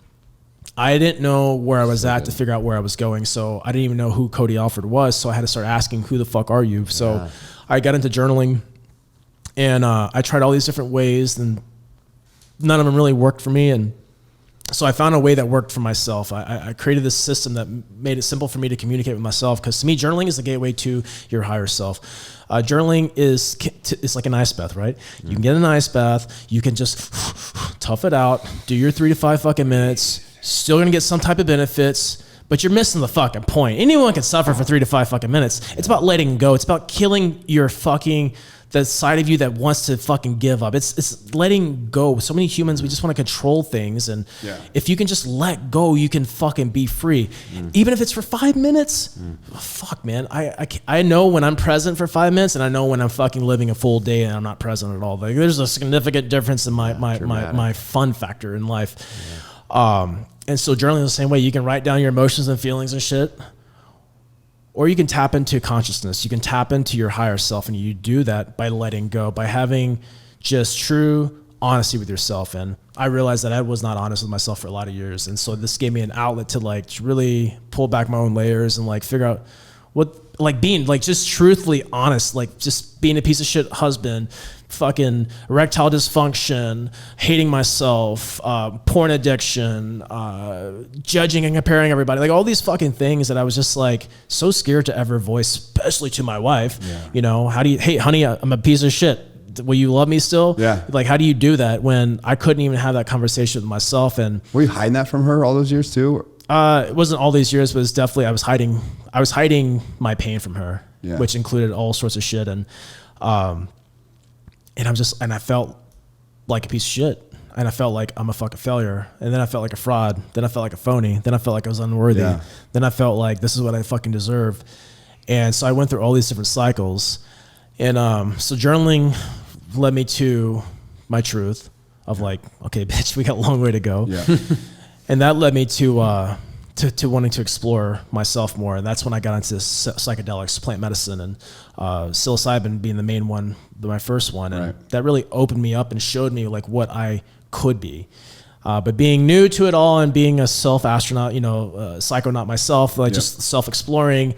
Speaker 1: I didn't know where I was at to figure out where I was going. So I didn't even know who Cody Alford was. So I had to start asking, who the fuck are you? So I got into journaling, and I tried all these different ways, and none of them really worked for me. And so I found a way that worked for myself. I created this system that made it simple for me to communicate with myself. Because to me, journaling is the gateway to your higher self. Journaling is like an ice bath, right? You can get an ice bath. You can just tough it out. Do your 3 to 5 fucking minutes. Still gonna get some type of benefits, but you're missing the fucking point. Anyone can suffer for 3 to 5 fucking minutes. It's about letting go. It's about killing the side of you that wants to fucking give up. It's letting go. So many humans, we just want to control things. And if you can just let go, you can fucking be free. Even if it's for 5 minutes, fuck, man. I know when I'm present for 5 minutes, and I know when I'm fucking living a full day and I'm not present at all. Like there's a significant difference in my fun factor in life. And so journaling is the same way. You can write down your emotions and feelings and shit, or you can tap into consciousness. You can tap into your higher self, and you do that by letting go, by having just true honesty with yourself. And I realized that I was not honest with myself for a lot of years. And so this gave me an outlet to like really pull back my own layers and like figure out what, like being like just truthfully honest, like just being a piece of shit husband, fucking erectile dysfunction, hating myself, porn addiction, judging and comparing everybody, like all these fucking things that I was just like so scared to ever voice, especially to my wife. You know, how do you, hey honey, I'm a piece of shit. Will you love me still?
Speaker 3: Yeah.
Speaker 1: Like, how do you do that when I couldn't even have that conversation with myself? And
Speaker 3: were you hiding that from her all those years too?
Speaker 1: It wasn't all these years, but it's definitely, I was hiding my pain from her, which included all sorts of shit. And I felt like a piece of shit. And I felt like I'm a fucking failure. And then I felt like a fraud. Then I felt like a phony. Then I felt like I was unworthy.
Speaker 3: Yeah.
Speaker 1: Then I felt like this is what I fucking deserve. And so I went through all these different cycles. And so journaling led me to my truth of like, okay, bitch, we got a long way to go.
Speaker 3: Yeah.
Speaker 1: And that led me to wanting to explore myself more. And that's when I got into psychedelics, plant medicine, and psilocybin being the main one, my first one. And that really opened me up and showed me like what I could be. But being new to it all and being a self-astronaut, psychonaut myself, like just self-exploring,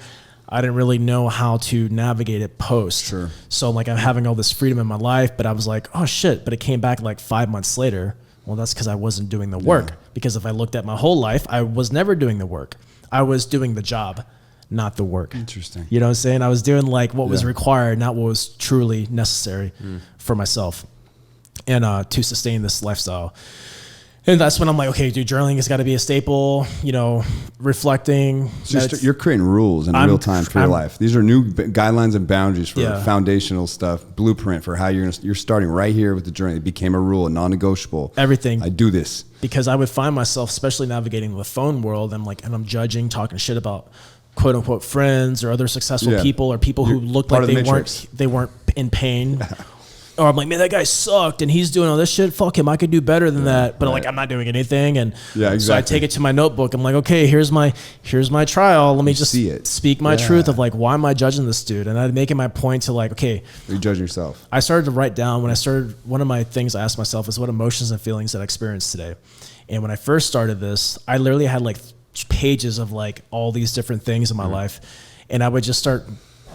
Speaker 1: I didn't really know how to navigate it post.
Speaker 3: Sure.
Speaker 1: So like I'm having all this freedom in my life, but I was like, oh shit. But it came back like 5 months later. Well, that's because I wasn't doing the work. Because if I looked at my whole life, I was never doing the work. I was doing the job, not the work.
Speaker 3: Interesting.
Speaker 1: You know what I'm saying? I was doing like what was required, not what was truly necessary for myself and to sustain this lifestyle. And that's when I'm like, okay, dude, journaling has got to be a staple, reflecting.
Speaker 3: So you're creating rules in real time for your life. These are new guidelines and boundaries for foundational stuff, blueprint for how you're starting right here with the journey. It became a rule, a non-negotiable.
Speaker 1: Everything.
Speaker 3: I do this.
Speaker 1: Because I would find myself, especially navigating the phone world, and I'm judging, talking shit about quote unquote friends or other successful people or people who looked like they weren't in pain. Or I'm like, man, that guy sucked and he's doing all this shit. Fuck him. I could do better than that. But like, I'm not doing anything. And so I take it to my notebook. I'm like, okay, here's my trial. Let me just speak my truth of like, why am I judging this dude? And I'd make it my point to like, okay.
Speaker 3: Are you judging yourself?
Speaker 1: I started to write down one of my things I asked myself is what emotions and feelings that I experienced today. And when I first started this, I literally had like pages of like all these different things in my life. And I would just start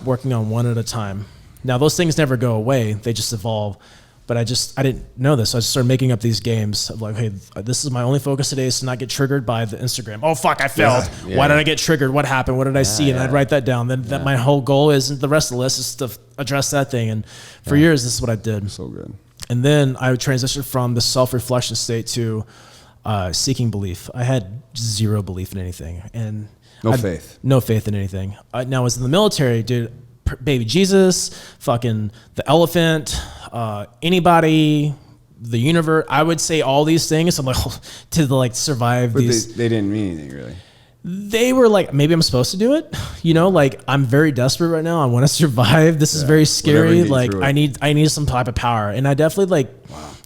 Speaker 1: working on one at a time. Now, those things never go away. They just evolve. But I didn't know this. So I just started making up these games of like, hey, this is my only focus today is to not get triggered by the Instagram. Oh, fuck, I failed. Why did I get triggered? What happened? What did I see? And I'd write that down. Then that my whole goal is, the rest of the list is to address that thing. And for years, this is what I did.
Speaker 3: So good.
Speaker 1: And then I transitioned from the self-reflection state to seeking belief. I had zero belief in anything. And
Speaker 3: no faith
Speaker 1: in anything. Now, I was in the military, dude. Baby Jesus, fucking the elephant, anybody, the universe. I would say all these things. I'm like to like survive
Speaker 3: but
Speaker 1: these.
Speaker 3: They didn't mean anything really.
Speaker 1: They were like, maybe I'm supposed to do it. Like I'm very desperate right now. I want to survive. This is very scary. Like I need some type of power. And I definitely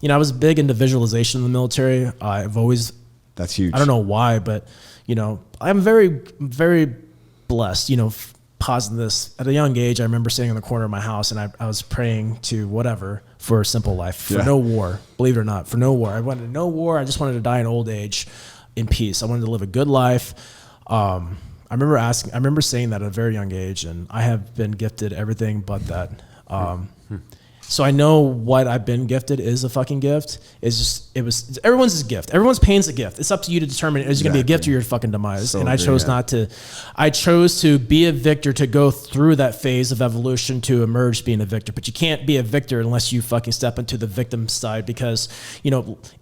Speaker 1: I was big into visualization in the military. I've always.
Speaker 3: That's huge.
Speaker 1: I don't know why, but I'm very, very blessed. Pausing this at a young age, I remember sitting in the corner of my house and I was praying to whatever for a simple life, for no war, believe it or not, for no war. I wanted no war. I just wanted to die in old age in peace. I wanted to live a good life. I remember saying that at a very young age, and I have been gifted everything but that. So I know what I've been gifted is a fucking gift. Everyone's is a gift. Everyone's pain's a gift. It's up to you to determine is it going to be a gift or your fucking demise. And I chose not to. I chose to be a victor, to go through that phase of evolution to emerge being a victor. But you can't be a victor unless you fucking step into the victim side because,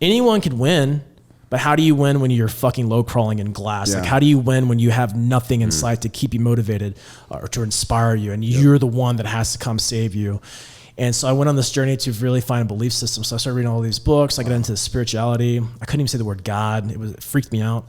Speaker 1: anyone can win. But how do you win when you're fucking low crawling in glass? Like, how do you win when you have nothing in sight to keep you motivated or to inspire you? And you're the one that has to come save you. And so I went on this journey to really find a belief system. So I started reading all these books. I got into spirituality. I couldn't even say the word God. It freaked me out.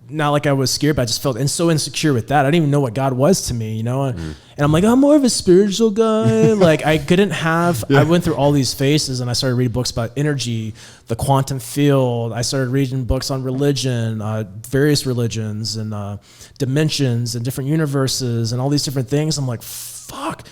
Speaker 1: not like I was scared, but I just felt so insecure with that. I didn't even know what God was to me, and I'm like, I'm more of a spiritual guy. Like I couldn't have, I went through all these phases, and I started reading books about energy, the quantum field. I started reading books on religion, various religions and dimensions and different universes and all these different things. I'm like, fuck,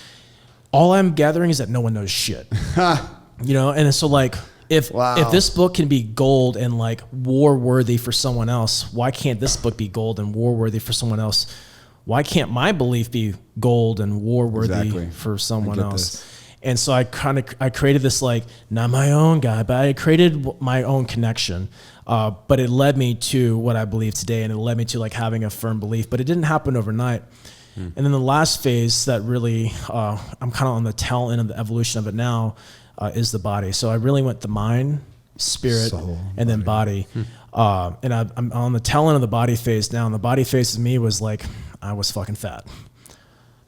Speaker 1: all I'm gathering is that no one knows shit, and so like, if this book can be gold and like war worthy for someone else, why can't this book be gold and war worthy for someone else? Why can't my belief be gold and war worthy for someone else? This. And so I created this, like, not my own guy, but I created my own connection. But it led me to what I believe today, and it led me to like having a firm belief, but it didn't happen overnight. And then the last phase that really, I'm kind of on the tail end of the evolution of it now, is the body. So I really went the mind, spirit, soul, and then body. And I'm on the tail end of the body phase now. And the body phase to me was like, I was fucking fat.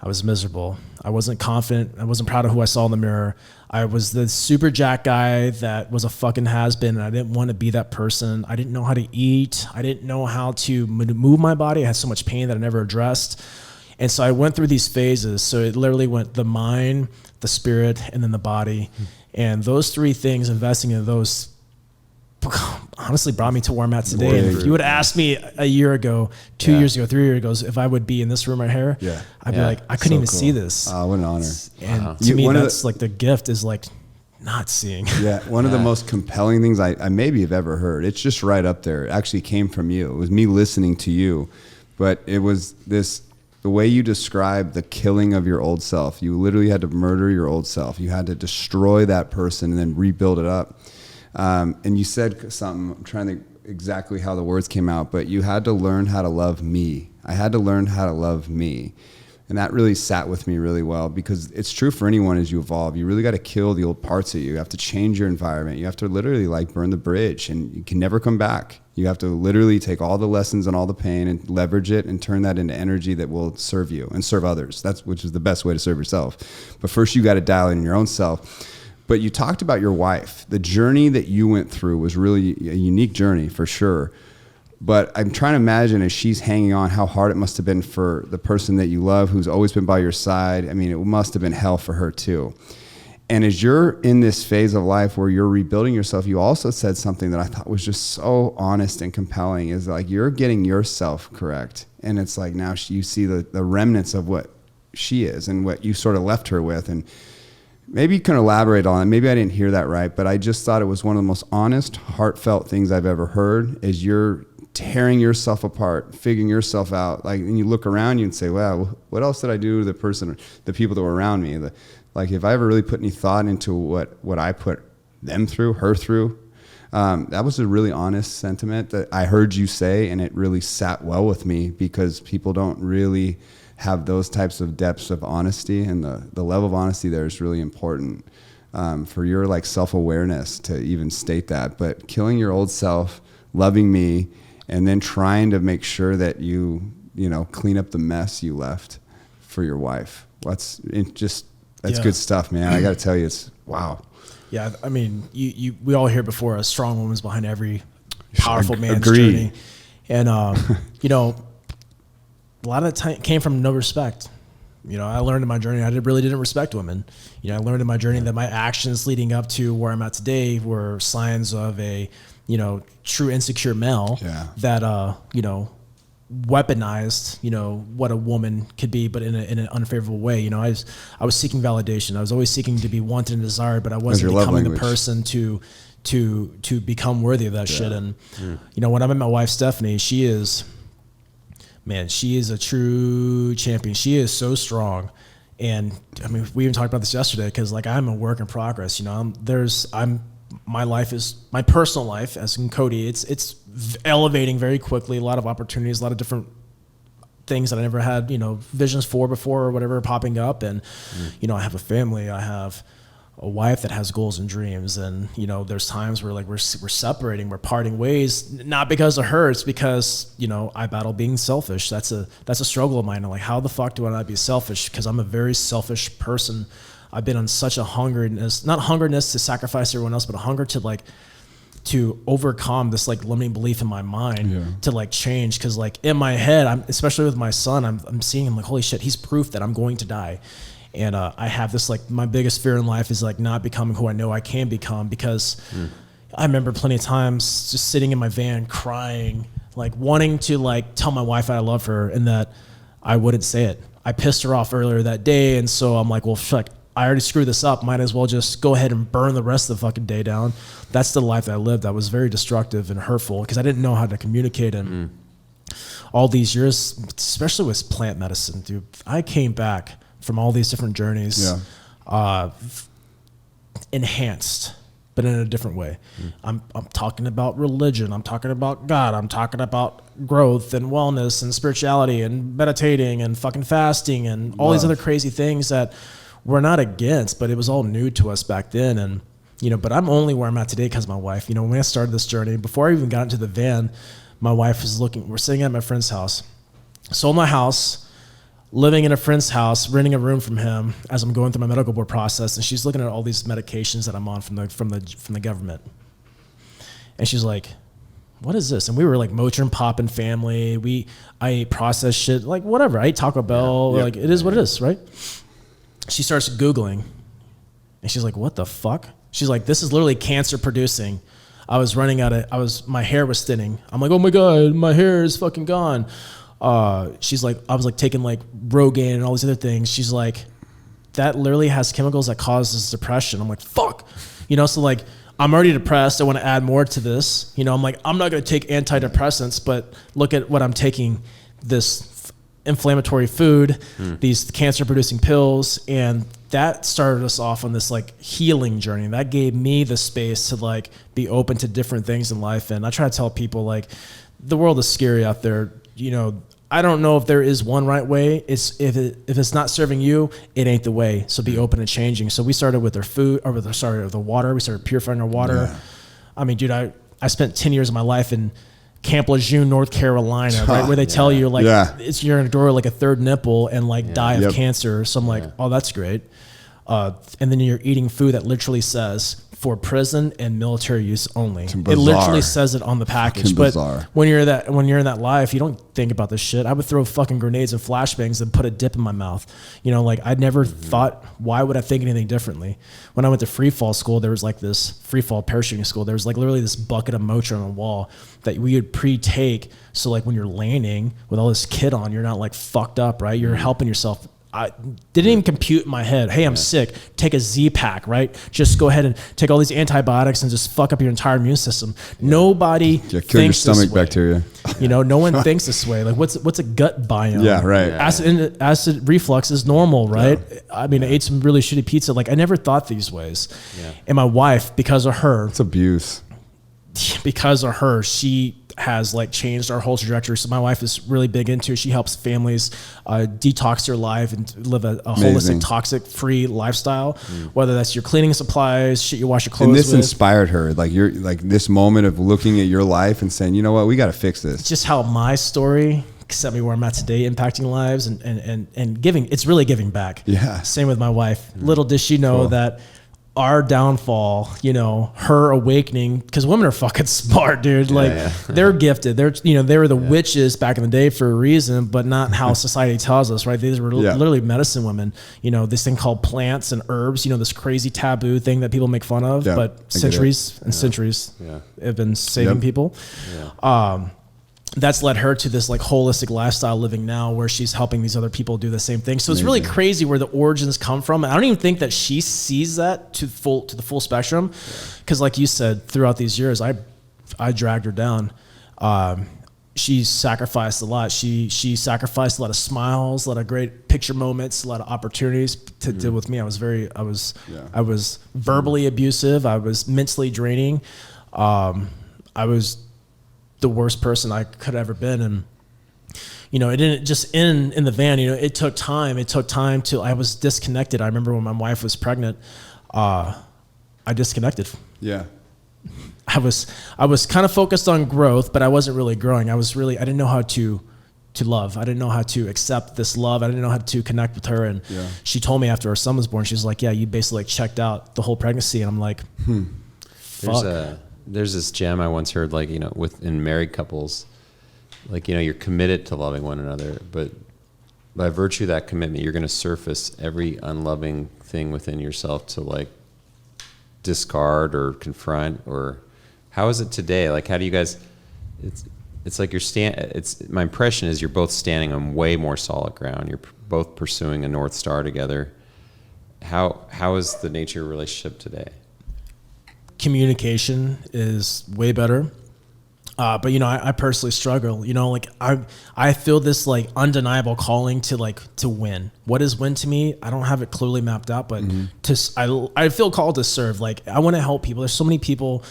Speaker 1: I was miserable. I wasn't confident. I wasn't proud of who I saw in the mirror. I was the super jack guy that was a fucking has-been, and I didn't want to be that person. I didn't know how to eat. I didn't know how to move my body. I had so much pain that I never addressed. And so I went through these phases. So it literally went the mind, the spirit, and then the body. And those three things, investing in those, honestly brought me to where I'm at today. And if you would have asked me a year ago, 2 years ago, 3 years ago, if I would be in this room right here, I'd be like, I couldn't even see this.
Speaker 3: Oh, what an honor.
Speaker 1: And to me, that's like the gift is like not seeing.
Speaker 3: Yeah, one of the most compelling things I maybe have ever heard. It's just right up there. It actually came from you. It was me listening to you. But it was the way you described the killing of your old self. You literally had to murder your old self. You had to destroy that person and then rebuild it up. And you said something, I'm trying to think exactly how the words came out, but you had to learn how to love me. I had to learn how to love me. And that really sat with me really well, because it's true for anyone as you evolve. You really got to kill the old parts of you. You have to change your environment. You have to literally like burn the bridge, and you can never come back. You have to literally take all the lessons and all the pain and leverage it and turn that into energy that will serve you and serve others. Which is the best way to serve yourself. But first you got to dial in your own self. But you talked about your wife. The journey that you went through was really a unique journey for sure. But I'm trying to imagine, as she's hanging on, how hard it must have been for the person that you love, who's always been by your side. I mean, it must have been hell for her too. And as you're in this phase of life where you're rebuilding yourself, you also said something that I thought was just so honest and compelling, is like, you're getting yourself correct. And it's like, now you see the remnants of what she is and what you sort of left her with. And maybe you can elaborate on it. Maybe I didn't hear that right, but I just thought it was one of the most honest, heartfelt things I've ever heard, as you're tearing yourself apart, figuring yourself out. Like, and you look around you and say, wow, what else did I do to the person, the people that were around me? Like, if I ever really put any thought into what I put them through, her through, that was a really honest sentiment that I heard you say, and it really sat well with me, because people don't really have those types of depths of honesty, and the level of honesty there is really important for your like self-awareness to even state that. But killing your old self, loving me, and then trying to make sure that you clean up the mess you left for your wife. That's good stuff, man. I got to tell you, it's wow.
Speaker 1: Yeah, I mean, we all hear before, a strong woman's behind every powerful man's journey. And, a lot of the time came from no respect. I learned in my journey, I really didn't respect women. I learned in my journey that my actions leading up to where I'm at today were signs of a, true insecure male that, weaponized, what a woman could be, but in an unfavorable way. I was seeking validation. I was always seeking to be wanted and desired, but I wasn't becoming the person to become worthy of that shit. And, when I met my wife, Stephanie, she is a true champion. She is so strong. And I mean, we even talked about this yesterday, because like, I'm a work in progress. My personal life as in Cody, it's elevating very quickly. A lot of opportunities, a lot of different things that I never had, visions for before or whatever popping up. And, I have a family, I have a wife that has goals and dreams. And, there's times where like we're separating, we're parting ways, not because of her. It's because, I battle being selfish. That's a struggle of mine. I'm like, how the fuck do I not be selfish? Because I'm a very selfish person. I've been on such a not hungerness to sacrifice everyone else, but a hunger to overcome this like limiting belief in my mind to like change. Cause like in my head, especially with my son, I'm seeing him like, holy shit, he's proof that I'm going to die. And I have this like, my biggest fear in life is like not becoming who I know I can become, because I remember plenty of times just sitting in my van crying, like wanting to like tell my wife I love her and that I wouldn't say it. I pissed her off earlier that day. And so I'm like, well, fuck, I already screwed this up. Might as well just go ahead and burn the rest of the fucking day down. That's the life that I lived. That was very destructive and hurtful because I didn't know how to communicate. And all these years, especially with plant medicine, dude, I came back from all these different journeys, enhanced, but in a different way. I'm talking about religion. I'm talking about God. I'm talking about growth and wellness and spirituality and meditating and fucking fasting and all these other crazy things that we're not against, but it was all new to us back then. And, you know, but I'm only where I'm at today because of my wife. You know, when I started this journey, before I even got into the van, my wife was we're sitting at my friend's house, sold my house, living in a friend's house, renting a room from him as I'm going through my medical board process. And she's looking at all these medications that I'm on from the government. And she's like, what is this? And we were like Motrin popping family. I ate processed shit, like whatever. I ate Taco Bell. Like it is what it is, right? She starts Googling and she's like, what the fuck? She's like, this is literally cancer producing. I was running out of, my hair was thinning. I'm like, oh my God, my hair is fucking gone. She's like, I was like taking like Rogaine and all these other things. She's like, that literally has chemicals that causes depression. I'm like, fuck, you know? So like, I'm already depressed. I want to add more to this. You know, I'm like, I'm not going to take antidepressants, but look at what I'm taking, this inflammatory food, these cancer producing pills. And that started us off on this like healing journey. That gave me the space to like be open to different things in life. And I try to tell people like the world is scary out there. You know, I don't know if there is one right way. If it's not serving you, it ain't the way. So be open to changing. So we started with the water. We started purifying our water. Yeah. I mean, dude, I spent 10 years of my life in Camp Lejeune, North Carolina, right? Where they tell you like, you're going to grow like a third nipple and like die of cancer. So I'm like, oh, that's great. And then you're eating food that literally says for prison and military use only. It literally says it on the package. But when you're in that life, you don't think about this shit. I would throw fucking grenades and flashbangs and put a dip in my mouth. You know, like I never thought, why would I think anything differently? When I went to free fall school, there was like this free fall parachuting school. There was like literally this bucket of Motrin on the wall that we would pre-take. So like when you're landing with all this kit on, you're not like fucked up, right? You're helping yourself. I didn't even compute in my head, hey, I'm sick, take a Z-Pack, right? Just go ahead and take all these antibiotics and just fuck up your entire immune system. Nobody
Speaker 3: kill your stomach bacteria.
Speaker 1: You know, no one thinks this way. Like, what's a gut biome?
Speaker 3: Yeah, right.
Speaker 1: Acid reflux is normal, right? Yeah. I mean, I ate some really shitty pizza. Like, I never thought these ways. Yeah. And my wife, because of her.
Speaker 3: It's abuse.
Speaker 1: Because of her, she has like changed our whole trajectory. So my wife is really big into it. She helps families detox their life and live a holistic, toxic free lifestyle, whether that's your cleaning supplies, shit you wash your clothes
Speaker 3: with. And this
Speaker 1: with.
Speaker 3: Inspired her, like you're like this moment of looking at your life and saying, you know what, we got to fix this.
Speaker 1: It's just how my story set me where I'm at today, impacting lives and giving. It's really giving back. Yeah. Same with my wife. Little did she know that our downfall, you know, her awakening, because women are fucking smart, dude. Like they're gifted. They were the witches back in the day for a reason, but not how society tells us, right? These were literally medicine women. You know, this thing called plants and herbs, you know, this crazy taboo thing that people make fun of, but centuries and centuries have been saving people. Yeah. That's led her to this like holistic lifestyle living now where she's helping these other people do the same thing. So it's really crazy where the origins come from. I don't even think that she sees that to the full spectrum. Cause like you said, throughout these years, I dragged her down. She sacrificed a lot. She sacrificed a lot of smiles, a lot of great picture moments, a lot of opportunities to deal with me. I was verbally abusive. I was mentally draining. I was the worst person I could have ever been. And, you know, it didn't just end in the van. You know, it took time. I was disconnected. I remember when my wife was pregnant, I disconnected. Yeah. I was kind of focused on growth, but I wasn't really growing. I didn't know how to love. I didn't know how to accept this love. I didn't know how to connect with her. And she told me after our son was born, she was like, yeah, you basically like checked out the whole pregnancy. And I'm like, fuck.
Speaker 2: there's this gem I once heard, like, you know, in married couples, like, you know, you're committed to loving one another, but by virtue of that commitment, you're going to surface every unloving thing within yourself to like discard or confront. Or how is it today? Like, how do you guys, it's like my impression is you're both standing on way more solid ground. You're both pursuing a North Star together. How is the nature of your relationship today?
Speaker 1: Communication is way better. But you know, I personally struggle, you know, like I feel this like undeniable calling to win. What is win to me? I don't have it clearly mapped out, but I feel called to serve. Like, I want to help people. There's so many people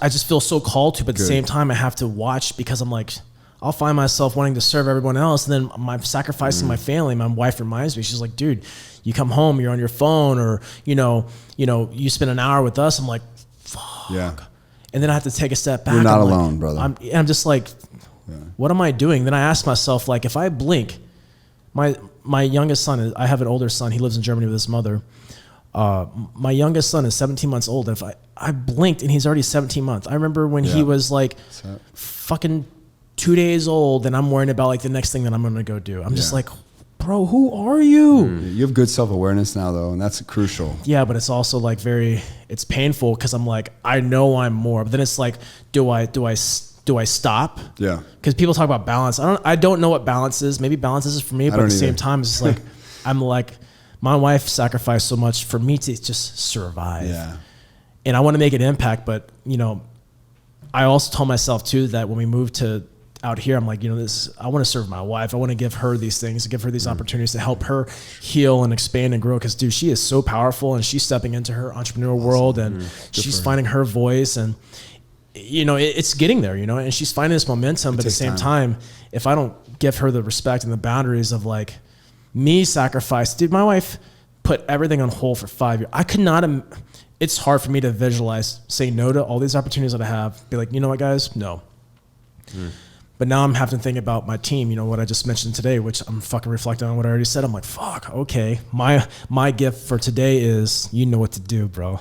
Speaker 1: I just feel so called to, but at the same time I have to watch, because I'm like, I'll find myself wanting to serve everyone else. And then I'm sacrificing my family. My wife reminds me, she's like, dude, you come home, you're on your phone, or, you know, you spend an hour with us. I'm like, fuck.
Speaker 3: Yeah.
Speaker 1: And then I have to take a step back.
Speaker 3: You're not
Speaker 1: I'm
Speaker 3: alone,
Speaker 1: like,
Speaker 3: brother.
Speaker 1: I'm just like, what am I doing? Then I ask myself, like, if I blink, my youngest son, I have an older son. He lives in Germany with his mother. My youngest son is 17 months old. And if I blinked and he's already 17 months. I remember when he was like fucking 2 days old, and I'm worrying about like the next thing that I'm going to go do. I'm just like, bro, who are you?
Speaker 3: You have good self-awareness now, though, and that's crucial.
Speaker 1: Yeah, but it's also like it's painful, because I'm like, I know I'm more, but then it's like, do I stop?
Speaker 3: Yeah.
Speaker 1: Because people talk about balance. I don't know what balance is. Maybe balance is for me, but at the same time, it's like, I'm like, my wife sacrificed so much for me to just survive.
Speaker 3: Yeah.
Speaker 1: And I want to make an impact, but you know, I also told myself too that when we moved to out here, I'm like, you know, I want to serve my wife. I want to give her these things, give her these opportunities to help her heal and expand and grow. Because, dude, she is so powerful, and she's stepping into her entrepreneurial world, and she's finding her voice, and you know, it's getting there, you know, and she's finding this momentum. But at the same time, if I don't give her the respect and the boundaries of like me sacrifice, dude, my wife put everything on hold for 5 years. I could not. It's hard for me to visualize saying no to all these opportunities that I have. Be like, you know what, guys, no. But now I'm having to think about my team, you know, what I just mentioned today, which I'm fucking reflecting on what I already said. I'm like, fuck, okay. My gift for today is, you know what to do, bro.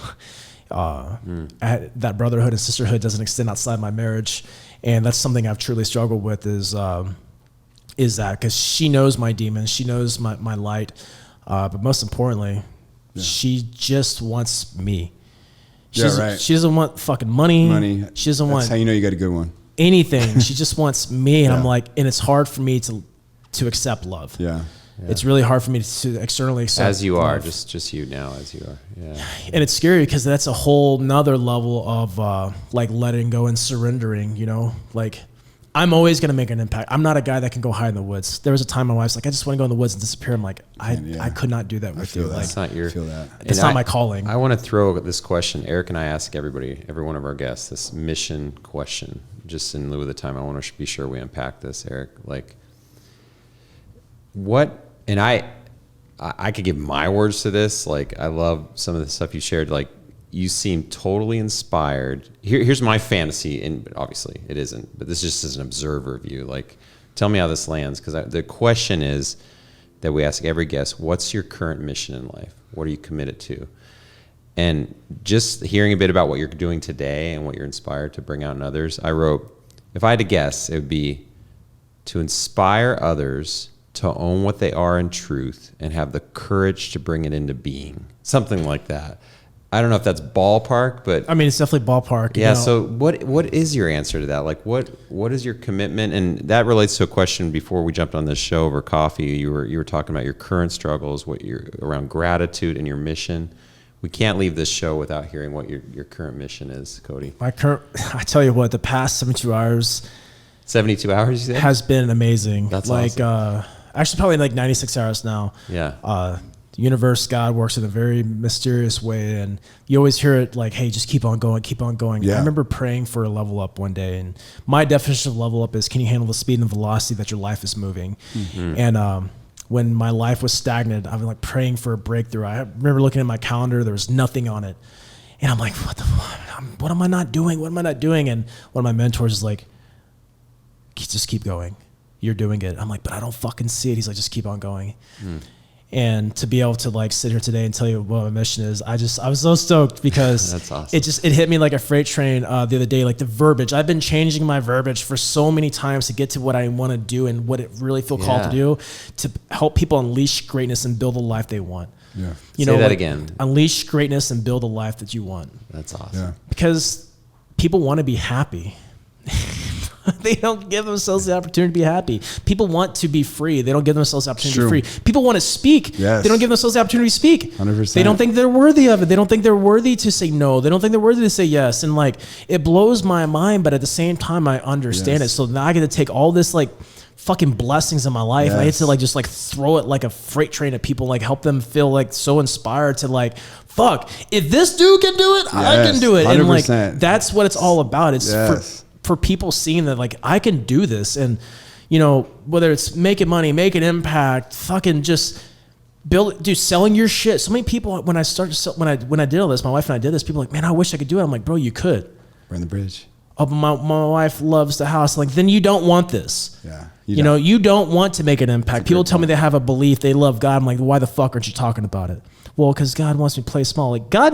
Speaker 1: That brotherhood and sisterhood doesn't extend outside my marriage. And that's something I've truly struggled with is that, because she knows my demons. She knows my light. But most importantly, she just wants me. She doesn't want fucking money. She doesn't want.
Speaker 3: That's how you know you got a good one.
Speaker 1: Anything. She just wants me, and I'm like, and it's hard for me to accept love.
Speaker 3: Yeah.
Speaker 1: It's really hard for me to externally accept
Speaker 2: as you are,
Speaker 1: love.
Speaker 2: just you now as you are. Yeah.
Speaker 1: And it's scary, because that's a whole nother level of like letting go and surrendering, you know, like I'm always going to make an impact. I'm not a guy that can go hide in the woods. There was a time my wife's like, I just want to go in the woods and disappear. I'm like, I could not do that with you.
Speaker 3: That.
Speaker 1: Like,
Speaker 2: It's not your,
Speaker 1: it's not my calling.
Speaker 2: I want to throw this question. Eric and I ask every one of our guests this mission question, just in lieu of the time. I want to be sure we unpack this, Eric. Like, what, and I could give my words to this. Like, I love some of the stuff you shared. Like, you seem totally inspired. Here's my fantasy, and obviously it isn't, but this just is an observer view. Like, tell me how this lands, because the question is that we ask every guest, what's your current mission in life? What are you committed to? And just hearing a bit about what you're doing today and what you're inspired to bring out in others, I wrote, if I had to guess, it would be to inspire others to own what they are in truth and have the courage to bring it into being. Something like that. I don't know if that's ballpark, but
Speaker 1: I mean, it's definitely ballpark.
Speaker 2: Yeah. So what is your answer to that? Like, what is your commitment? And that relates to a question before we jumped on this show over coffee. You were talking about your current struggles, what you're around gratitude and your mission. We can't leave this show without hearing what your current mission is, Cody.
Speaker 1: I tell you what, the past 72 hours.
Speaker 2: 72 hours, you said?
Speaker 1: Has been amazing.
Speaker 2: That's
Speaker 1: like,
Speaker 2: awesome.
Speaker 1: Actually, probably like 96 hours now.
Speaker 2: Yeah.
Speaker 1: The universe, God works in a very mysterious way, and you always hear it like, hey, just keep on going, keep on going.
Speaker 3: Yeah.
Speaker 1: I remember praying for a level up one day, and my definition of level up is, can you handle the speed and velocity that your life is moving? Mm-hmm. And when my life was stagnant, I was like praying for a breakthrough. I remember looking at my calendar, there was nothing on it. And I'm like, what am I not doing? What am I not doing? And one of my mentors is like, just keep going. You're doing it. I'm like, but I don't fucking see it. He's like, just keep on going. And to be able to like sit here today and tell you what my mission is, I was so stoked because
Speaker 2: That's awesome.
Speaker 1: it hit me like a freight train the other day, like the verbiage. I've been changing my verbiage for so many times to get to what I want to do and what it really feel called to do, to help people unleash greatness and build a life they want.
Speaker 3: Yeah.
Speaker 1: You
Speaker 2: Say
Speaker 1: know,
Speaker 2: that
Speaker 1: like,
Speaker 2: again.
Speaker 1: Unleash greatness and build a life that you want.
Speaker 2: That's awesome.
Speaker 3: Yeah.
Speaker 1: Because people want to be happy. They don't give themselves the opportunity to be happy. People want to be free. They don't give themselves the opportunity to be free. People want to speak.
Speaker 3: Yes.
Speaker 1: They don't give themselves the opportunity to speak.
Speaker 3: 100%.
Speaker 1: They don't think they're worthy of it. They don't think they're worthy to say no. They don't think they're worthy to say yes. And like, it blows my mind, but at the same time, I understand it. So now I get to take all this like fucking blessings in my life. And I get to like, just like throw it like a freight train at people, like help them feel like so inspired to like, fuck, if this dude can do it, I can do it.
Speaker 3: 100%.
Speaker 1: And like, that's what it's all about. It's for people seeing that like I can do this, and you know, whether it's making money, making impact, fucking just selling your shit. So many people when I did all this, my wife and I did this, people are like, man, I wish I could do it. I'm like, bro, you could.
Speaker 3: Burn the bridge.
Speaker 1: Oh, my wife loves the house. Like, then you don't want this.
Speaker 3: Yeah.
Speaker 1: You know, you don't want to make an impact. People tell me they have a belief, they love God. I'm like, why the fuck aren't you talking about it? Well, because God wants me to play small. Like, God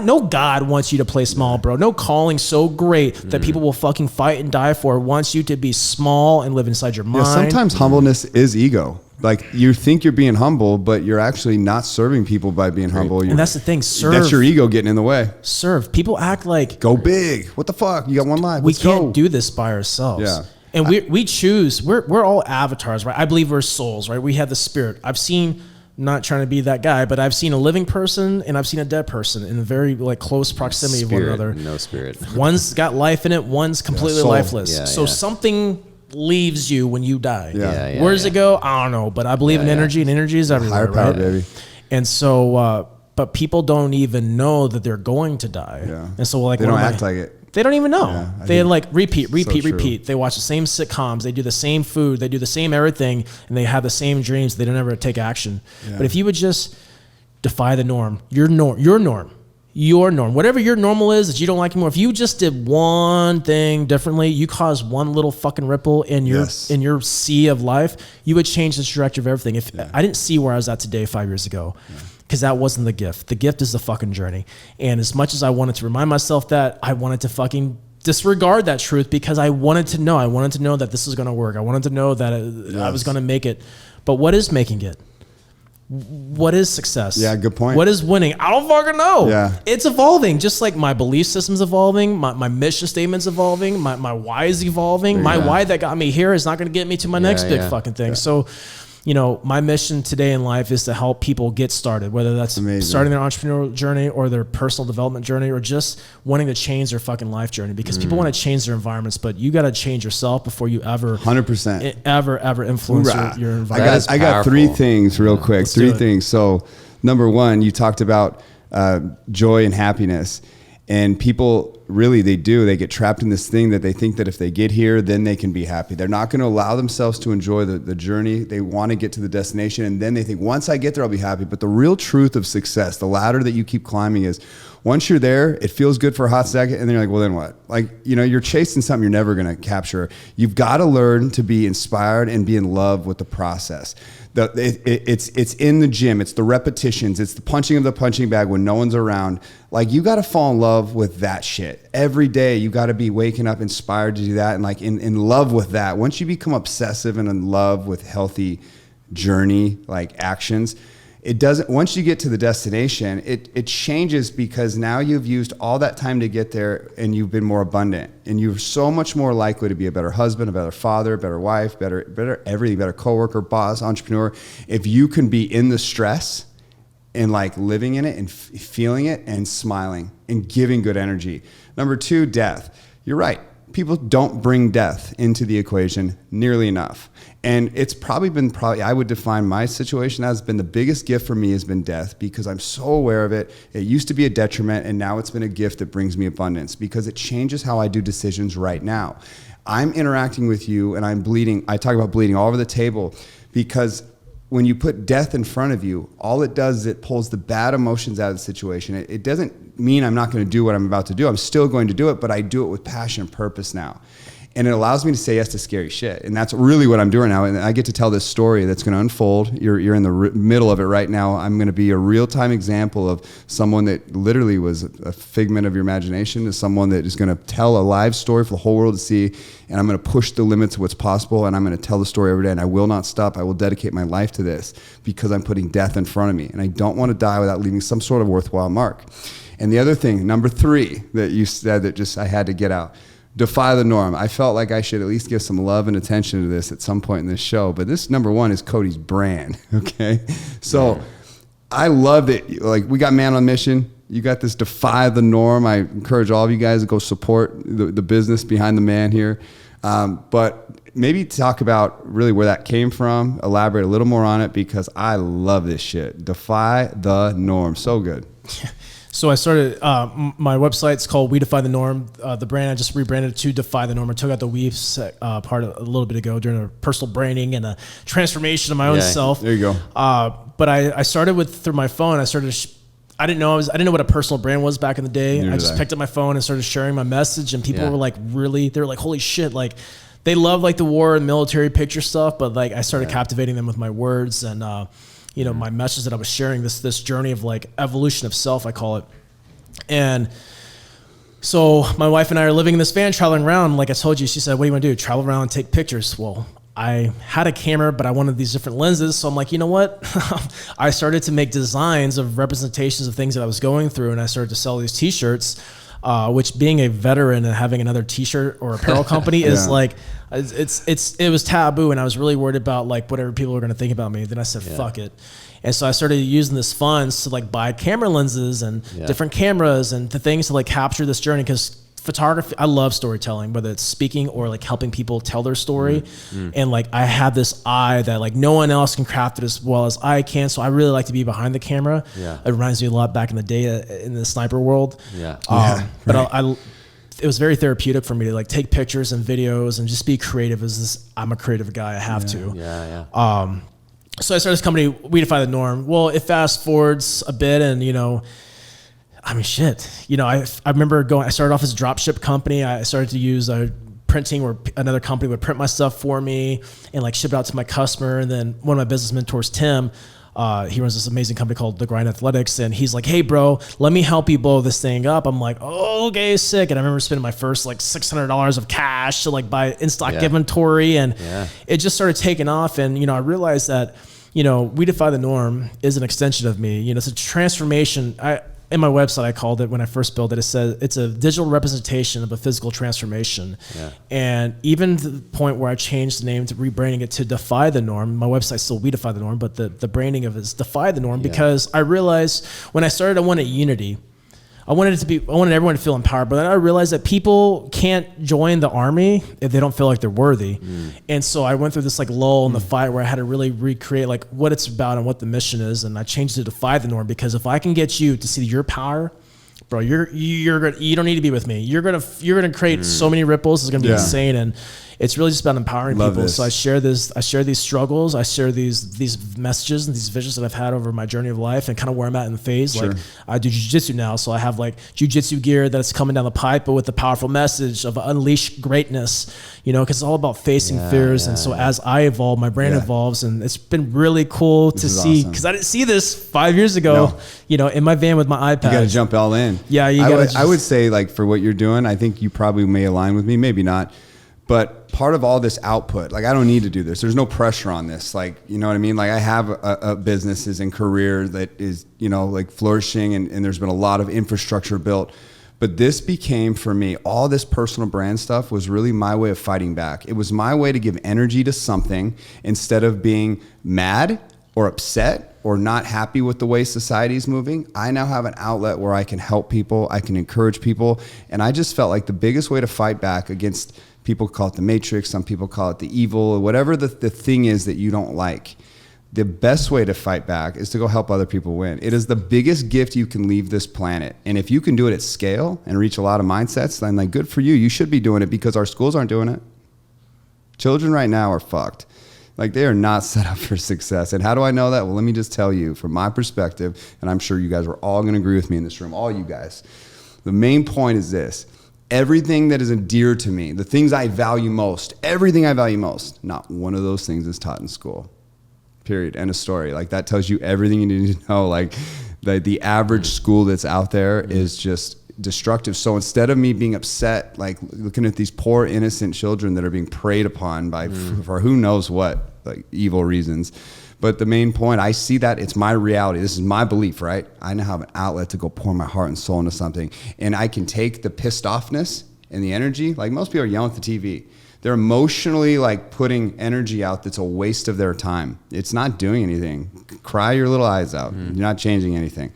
Speaker 1: wants you to play small, bro. No calling so great that people will fucking fight and die for wants you to be small and live inside your mind.
Speaker 3: Yeah, sometimes humbleness is ego. Like, you think you're being humble, but you're actually not serving people by being humble.
Speaker 1: And that's the thing. Serve.
Speaker 3: That's your ego getting in the way.
Speaker 1: Serve. People act like,
Speaker 3: go big. What the fuck? You got one life.
Speaker 1: We can't do this by ourselves.
Speaker 3: Yeah.
Speaker 1: And we choose. We're all avatars, right? I believe we're souls, right? We have the spirit. I've seen. Not trying to be that guy, but I've seen a living person and I've seen a dead person in very like close proximity of one another.
Speaker 2: No spirit.
Speaker 1: One's got life in it. One's completely lifeless.
Speaker 2: Yeah,
Speaker 1: so something leaves you when you die.
Speaker 3: Yeah.
Speaker 1: Where does it go? I don't know, but I believe in energy, and energy is everywhere.
Speaker 3: Higher power,
Speaker 1: right?
Speaker 3: baby.
Speaker 1: And so, but people don't even know that they're going to die.
Speaker 3: Yeah.
Speaker 1: And so, like,
Speaker 3: they don't act like it.
Speaker 1: They don't even know.
Speaker 3: Yeah,
Speaker 1: they like repeat.
Speaker 3: true.
Speaker 1: They watch the same sitcoms. They do the same food. They do the same everything, and they have the same dreams. They don't ever take action.
Speaker 3: Yeah.
Speaker 1: But if you would just defy the norm, your norm, whatever your normal is that you don't like anymore. If you just did one thing differently, you cause one little fucking ripple in your sea of life, you would change the trajectory of everything. If I didn't see where I was at today 5 years ago. Because that wasn't the gift. The gift is the fucking journey. And as much as I wanted to remind myself that, I wanted to fucking disregard that truth because I wanted to know. I wanted to know that this was going to work. I wanted to know that I was going to make it. But what is making it? What is success?
Speaker 3: Yeah, good point.
Speaker 1: What is winning? I don't fucking know.
Speaker 3: Yeah.
Speaker 1: It's evolving. Just like my belief system's evolving. My mission statement's evolving. My why is evolving. My why that got me here is not going to get me to my next big fucking thing. Yeah. So, you know, my mission today in life is to help people get started, whether that's starting their entrepreneurial journey or their personal development journey or just wanting to change their fucking life journey, because people want to change their environments, but you got to change yourself before you ever
Speaker 3: 100%
Speaker 1: ever influence your environment.
Speaker 3: I got three things real quick.
Speaker 1: Let's
Speaker 3: three things. So number one, you talked about joy and happiness. And people really, they get trapped in this thing that they think that if they get here, then they can be happy. They're not going to allow themselves to enjoy the journey. They want to get to the destination, and then they think, once I get there, I'll be happy. But the real truth of success, the ladder that you keep climbing, is once you're there, it feels good for a hot second, and then you're like, well, then what? Like, you know, you're chasing something you're never going to capture. You've got to learn to be inspired and be in love with the process. It's in the gym. It's the repetitions. It's the punching of the punching bag when no one's around. Like, you got to fall in love with that shit. Every day, you got to be waking up inspired to do that and like in love with that. Once you become obsessive and in love with healthy journey, like actions, it doesn't, once you get to the destination, it changes, because now you've used all that time to get there and you've been more abundant, and you're so much more likely to be a better husband, a better father, a better wife, better everything, better coworker, boss, entrepreneur. If you can be in the stress and like living in it and feeling it and smiling and giving good energy. Number two, death. You're right. People don't bring death into the equation nearly enough. And it's probably I would define my situation as been the biggest gift for me has been death, because I'm so aware of it. It used to be a detriment, and now it's been a gift that brings me abundance, because it changes how I do decisions right now. I'm interacting with you and I'm bleeding. I talk about bleeding all over the table, because when you put death in front of you, all it does is it pulls the bad emotions out of the situation. It doesn't mean I'm not going to do what I'm about to do. I'm still going to do it, but I do it with passion and purpose now. And it allows me to say yes to scary shit. And that's really what I'm doing now. And I get to tell this story that's going to unfold. You're in the middle of it right now. I'm going to be a real-time example of someone that literally was a figment of your imagination, to someone that is going to tell a live story for the whole world to see. And I'm going to push the limits of what's possible. And I'm going to tell the story every day. And I will not stop. I will dedicate my life to this because I'm putting death in front of me. And I don't want to die without leaving some sort of worthwhile mark. And the other thing, number 3, that you said that just I had to get out. Defy the norm. I felt like I should at least give some love and attention to this at some point in this show. But this, number 1, is Cody's brand. Okay. So I loved it. Like, we got Man on Mission. You got this Defy the Norm. I encourage all of you guys to go support the business behind the man here. But maybe talk about really where that came from. Elaborate a little more on it, because I love this shit. Defy the norm. So good.
Speaker 1: So I started, my website's called We Defy the Norm. The brand, I just rebranded to Defy the Norm. I took out the we part a little bit ago during a personal branding and a transformation of my own self.
Speaker 3: There you go.
Speaker 1: But I started through my phone. I didn't know what a personal brand was back in the day. I just picked up my phone and started sharing my message, and people were like, they were like, holy shit. Like, they love like the war and military picture stuff, but like I started captivating them with my words and, my message that I was sharing, this journey of like evolution of self, I call it. And so my wife and I are living in this van, traveling around. Like I told you, she said, what do you want to do? Travel around and take pictures. Well, I had a camera, but I wanted these different lenses. So I'm like, you know what? I started to make designs of representations of things that I was going through. And I started to sell these t-shirts, which, being a veteran and having another t-shirt or apparel company is like, it was taboo. And I was really worried about like whatever people were going to think about me. Then I said, fuck it. And so I started using this funds to like buy camera lenses and different cameras and the things to like capture this journey. Cause photography, I love storytelling, whether it's speaking or like helping people tell their story. And like, I have this eye that like no one else can craft it as well as I can. So I really like to be behind the camera. It reminds me a lot back in the day in the sniper world. But it was very therapeutic for me to like take pictures and videos and just be creative. I'm a creative guy. I have to. So I started this company, We Defy the Norm. Well, it fast forwards a bit, and I mean, shit. I remember I started off as a drop ship company. I started to use printing, where another company would print my stuff for me and like ship it out to my customer. And then one of my business mentors, Tim, he runs this amazing company called The Grind Athletics, and he's like, hey bro, let me help you blow this thing up. I'm like, oh, okay, sick. And I remember spending my first like $600 of cash to like buy in-stock inventory, and it just started taking off. And I realized that We Defy the Norm is an extension of me. It's a transformation. In my website, I called it, when I first built it, it says it's a digital representation of a physical transformation. And even to the point where I changed the name to rebranding it to Defy the Norm. My website's still We Defy the Norm, but the branding of it is Defy the Norm, because I realized when I started, I wanted unity. I wanted everyone to feel empowered, but then I realized that people can't join the army if they don't feel like they're worthy. And so I went through this like lull in the fight where I had to really recreate like what it's about and what the mission is. And I changed it to Defy the Norm, because if I can get you to see your power, bro, you don't need to be with me. You're gonna create so many ripples. It's gonna be insane. And it's really just about empowering people. So I share these struggles. I share these messages and these visions that I've had over my journey of life and kind of where I'm at in the phase. Like, I do jiu-jitsu now. So I have like jiu-jitsu gear that's coming down the pipe, but with the powerful message of unleash greatness, cause it's all about facing fears. And so as I evolve, my brand evolves, and it's been really cool to see, cause I didn't see this 5 years ago, in my van with my iPad.
Speaker 3: You got to jump all in.
Speaker 1: Yeah.
Speaker 3: I would say, like, for what you're doing, I think you probably may align with me, maybe not. But part of all this output, like, I don't need to do this. There's no pressure on this. Like, you know what I mean? Like, I have a businesses and career that is, like flourishing, and there's been a lot of infrastructure built. But this became, for me, all this personal brand stuff was really my way of fighting back. It was my way to give energy to something instead of being mad or upset or not happy with the way society is moving. I now have an outlet where I can help people, I can encourage people. And I just felt like the biggest way to fight back against, people call it the matrix, some people call it the evil, or whatever the thing is that you don't like, the best way to fight back is to go help other people win. It is the biggest gift you can leave this planet. And if you can do it at scale and reach a lot of mindsets, then like, good for you. You should be doing it, because our schools aren't doing it. Children right now are fucked. Like, they are not set up for success. And how do I know that? Well, let me just tell you from my perspective, and I'm sure you guys are all going to agree with me in this room, all you guys. The main point is this: everything that is dear to me, the things I value most, everything I value most, not one of those things is taught in school. Period. End of story. Like that tells you everything you need to know. Like the average school that's out there is just destructive. So instead of me being upset, like looking at these poor innocent children that are being preyed upon by for who knows what, like evil reasons. But the main point, I see that it's my reality. This is my belief, right? I now have an outlet to go pour my heart and soul into something. And I can take the pissed offness and the energy. Like most people are yelling at the TV. They're emotionally like putting energy out that's a waste of their time. It's not doing anything. Cry your little eyes out. You're not changing anything.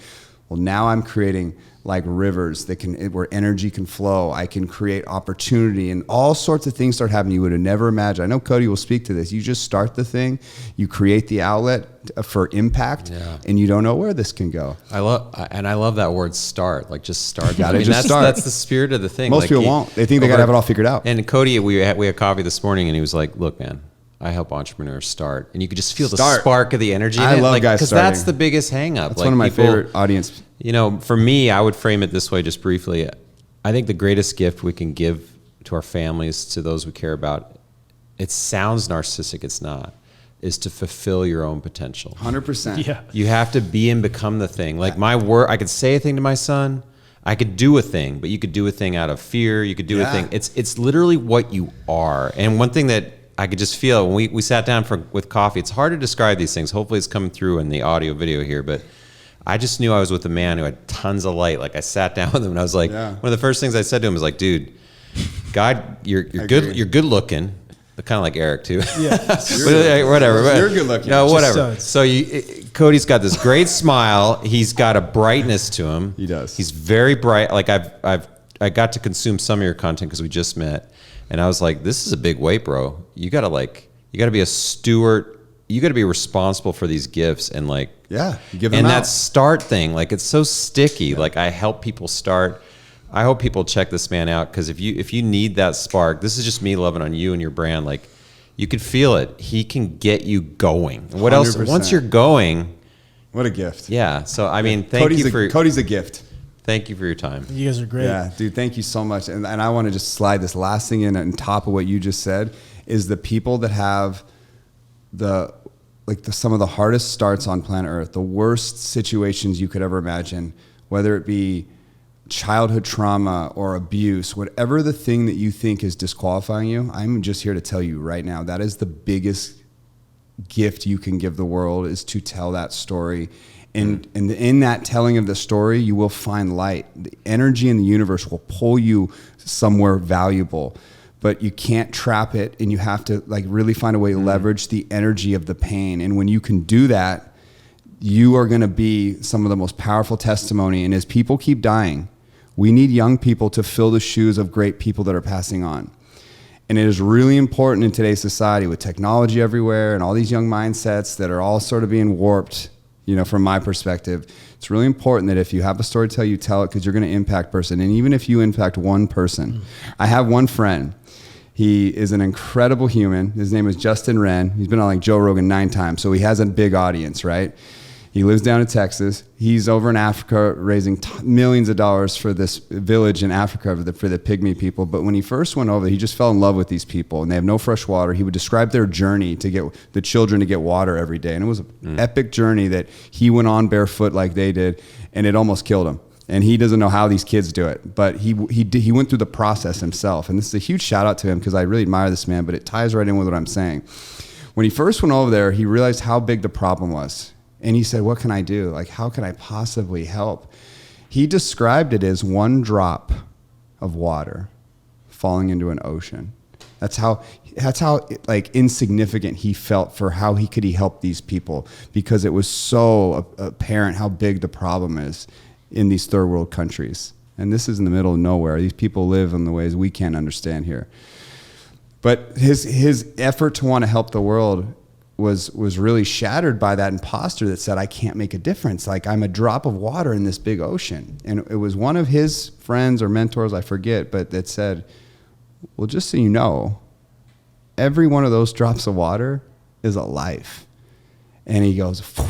Speaker 3: Well, now I'm creating like rivers that where energy can flow. I can create opportunity and all sorts of things start happening you would have never imagined. I know Cody will speak to this. You just start the thing, you create the outlet for impact, and you don't know where this can go.
Speaker 2: I love that word "start." Like just start.
Speaker 3: Start.
Speaker 2: That's the spirit of the thing.
Speaker 3: Most people won't. They think they got to have it all figured out.
Speaker 2: And Cody, we had coffee this morning, and he was like, "Look, man, I help entrepreneurs start," and you could just feel the spark of the energy.
Speaker 3: I love guys
Speaker 2: because
Speaker 3: starting.
Speaker 2: that's the biggest hang up.
Speaker 3: That's one of my favorite audience.
Speaker 2: You know, for me, I would frame it this way, just briefly. I think the greatest gift we can give to our families, to those we care about, it sounds narcissistic, it's not, is to fulfill your own potential.
Speaker 3: 100%.
Speaker 1: Yeah.
Speaker 2: You have to be and become the thing. Like my word, I could say a thing to my son, I could do a thing, but you could do a thing out of fear. You could do a thing. It's literally what you are. And one thing that I could just feel when we sat down with coffee, it's hard to describe these things. Hopefully it's coming through in the audio video here, but I just knew I was with a man who had tons of light. Like I sat down with him and I was like, one of the first things I said to him was like, dude, God, you're good. You're good looking. Kind of like Eric too. Yeah, whatever.
Speaker 3: You're good looking.
Speaker 2: No, whatever. So Cody's got this great smile. He's got a brightness to him.
Speaker 3: He does.
Speaker 2: He's very bright. Like I got to consume some of your content because we just met, and I was like, this is a big weight, bro. You gotta be a steward. You got to be responsible for these gifts and like,
Speaker 3: you give them
Speaker 2: and
Speaker 3: out.
Speaker 2: that start thing, like it's so sticky. Yeah. Like I help people start. I hope people check this man out because if you need that spark, this is just me loving on you and your brand. Like you could feel it. He can get you going. What 100%. Else? Once you're going,
Speaker 3: what a gift.
Speaker 2: Yeah. So I mean, Cody's
Speaker 3: a gift.
Speaker 2: Thank you for your time.
Speaker 1: You guys are great.
Speaker 3: Yeah, dude. Thank you so much. And I want to just slide this last thing in on top of what you just said is the people that have some of the hardest starts on planet Earth, the worst situations you could ever imagine, whether it be childhood trauma or abuse, whatever the thing that you think is disqualifying you, I'm just here to tell you right now, that is the biggest gift you can give the world is to tell that story. And in that telling of the story, you will find light. The energy in the universe will pull you somewhere valuable. But you can't trap it, and you have to like really find a way to leverage the energy of the pain. And when you can do that, you are going to be some of the most powerful testimony. And as people keep dying, we need young people to fill the shoes of great people that are passing on. And it is really important in today's society with technology everywhere and all these young mindsets that are all sort of being warped, from my perspective. It's really important that if you have a story to tell, you tell it because you're going to impact person. And even if you impact one person, I have one friend. He is an incredible human. His name is Justin Wren. He's been on like Joe Rogan 9 times, so he has a big audience, right? He lives down in Texas. He's over in Africa raising millions of dollars for this village in Africa for the pygmy people. But when he first went over, he just fell in love with these people, and they have no fresh water. He would describe their journey to get the children to get water every day, and it was an epic journey that he went on barefoot like they did, and it almost killed him. And he doesn't know how these kids do it, but he went through the process himself. And this is a huge shout out to him because I really admire this man, but it ties right in with what I'm saying. When he first went over there, he realized how big the problem was. And he said, what can I do? Like, how can I possibly help? He described it as one drop of water falling into an ocean. That's how like insignificant he felt for how he could help these people because it was so apparent how big the problem is in these third world countries. And this is in the middle of nowhere. These people live in the ways we can't understand here. But his effort to want to help the world was really shattered by that imposter that said, I can't make a difference. Like I'm a drop of water in this big ocean. And it was one of his friends or mentors, I forget, but that said, well, just so you know, every one of those drops of water is a life. And he goes, phew.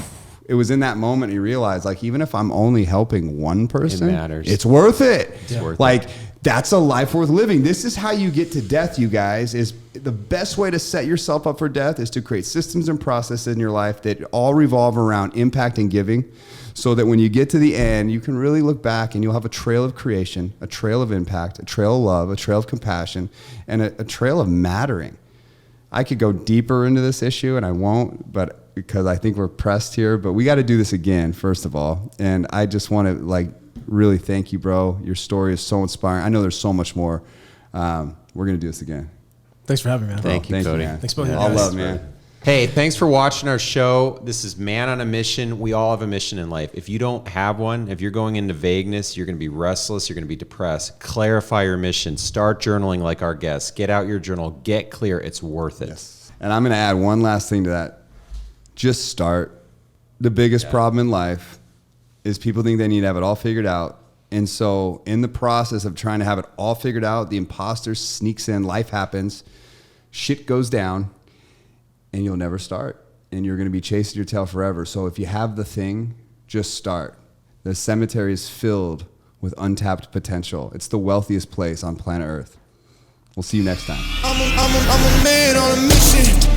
Speaker 3: It was in that moment he realized, like, even if I'm only helping one person,
Speaker 2: it matters.
Speaker 3: It's worth it.
Speaker 2: It's worth
Speaker 3: like,
Speaker 2: it.
Speaker 3: that's a life worth living. This is how you get to death, you guys. Is the best way to set yourself up for death is to create systems and processes in your life that all revolve around impact and giving, so that when you get to the end, you can really look back and you'll have a trail of creation, a trail of impact, a trail of love, a trail of compassion, and a trail of mattering. I could go deeper into this issue, and I won't, but because I think we're pressed here, but we got to do this again, first of all. And I just want to really thank you, bro. Your story is so inspiring. I know there's so much more. We're going to do this again.
Speaker 1: Thanks for having me, man.
Speaker 2: Thank you, Cody.
Speaker 1: Thanks both of you
Speaker 3: All
Speaker 1: guys.
Speaker 3: love, man.
Speaker 2: Hey, thanks for watching our show. This is Man on a Mission. We all have a mission in life. If you don't have one, if you're going into vagueness, you're going to be restless, you're going to be depressed. Clarify your mission. Start journaling like our guests. Get out your journal. Get clear. It's worth it.
Speaker 3: Yes. And I'm going to add one last thing to that. Just start. The biggest problem in life is people think they need to have it all figured out. And so in the process of trying to have it all figured out, the imposter sneaks in, life happens, shit goes down, and you'll never start. And you're going to be chasing your tail forever. So if you have the thing, just start. The cemetery is filled with untapped potential. It's the wealthiest place on planet Earth. We'll see you next time.
Speaker 4: I'm a man on a mission.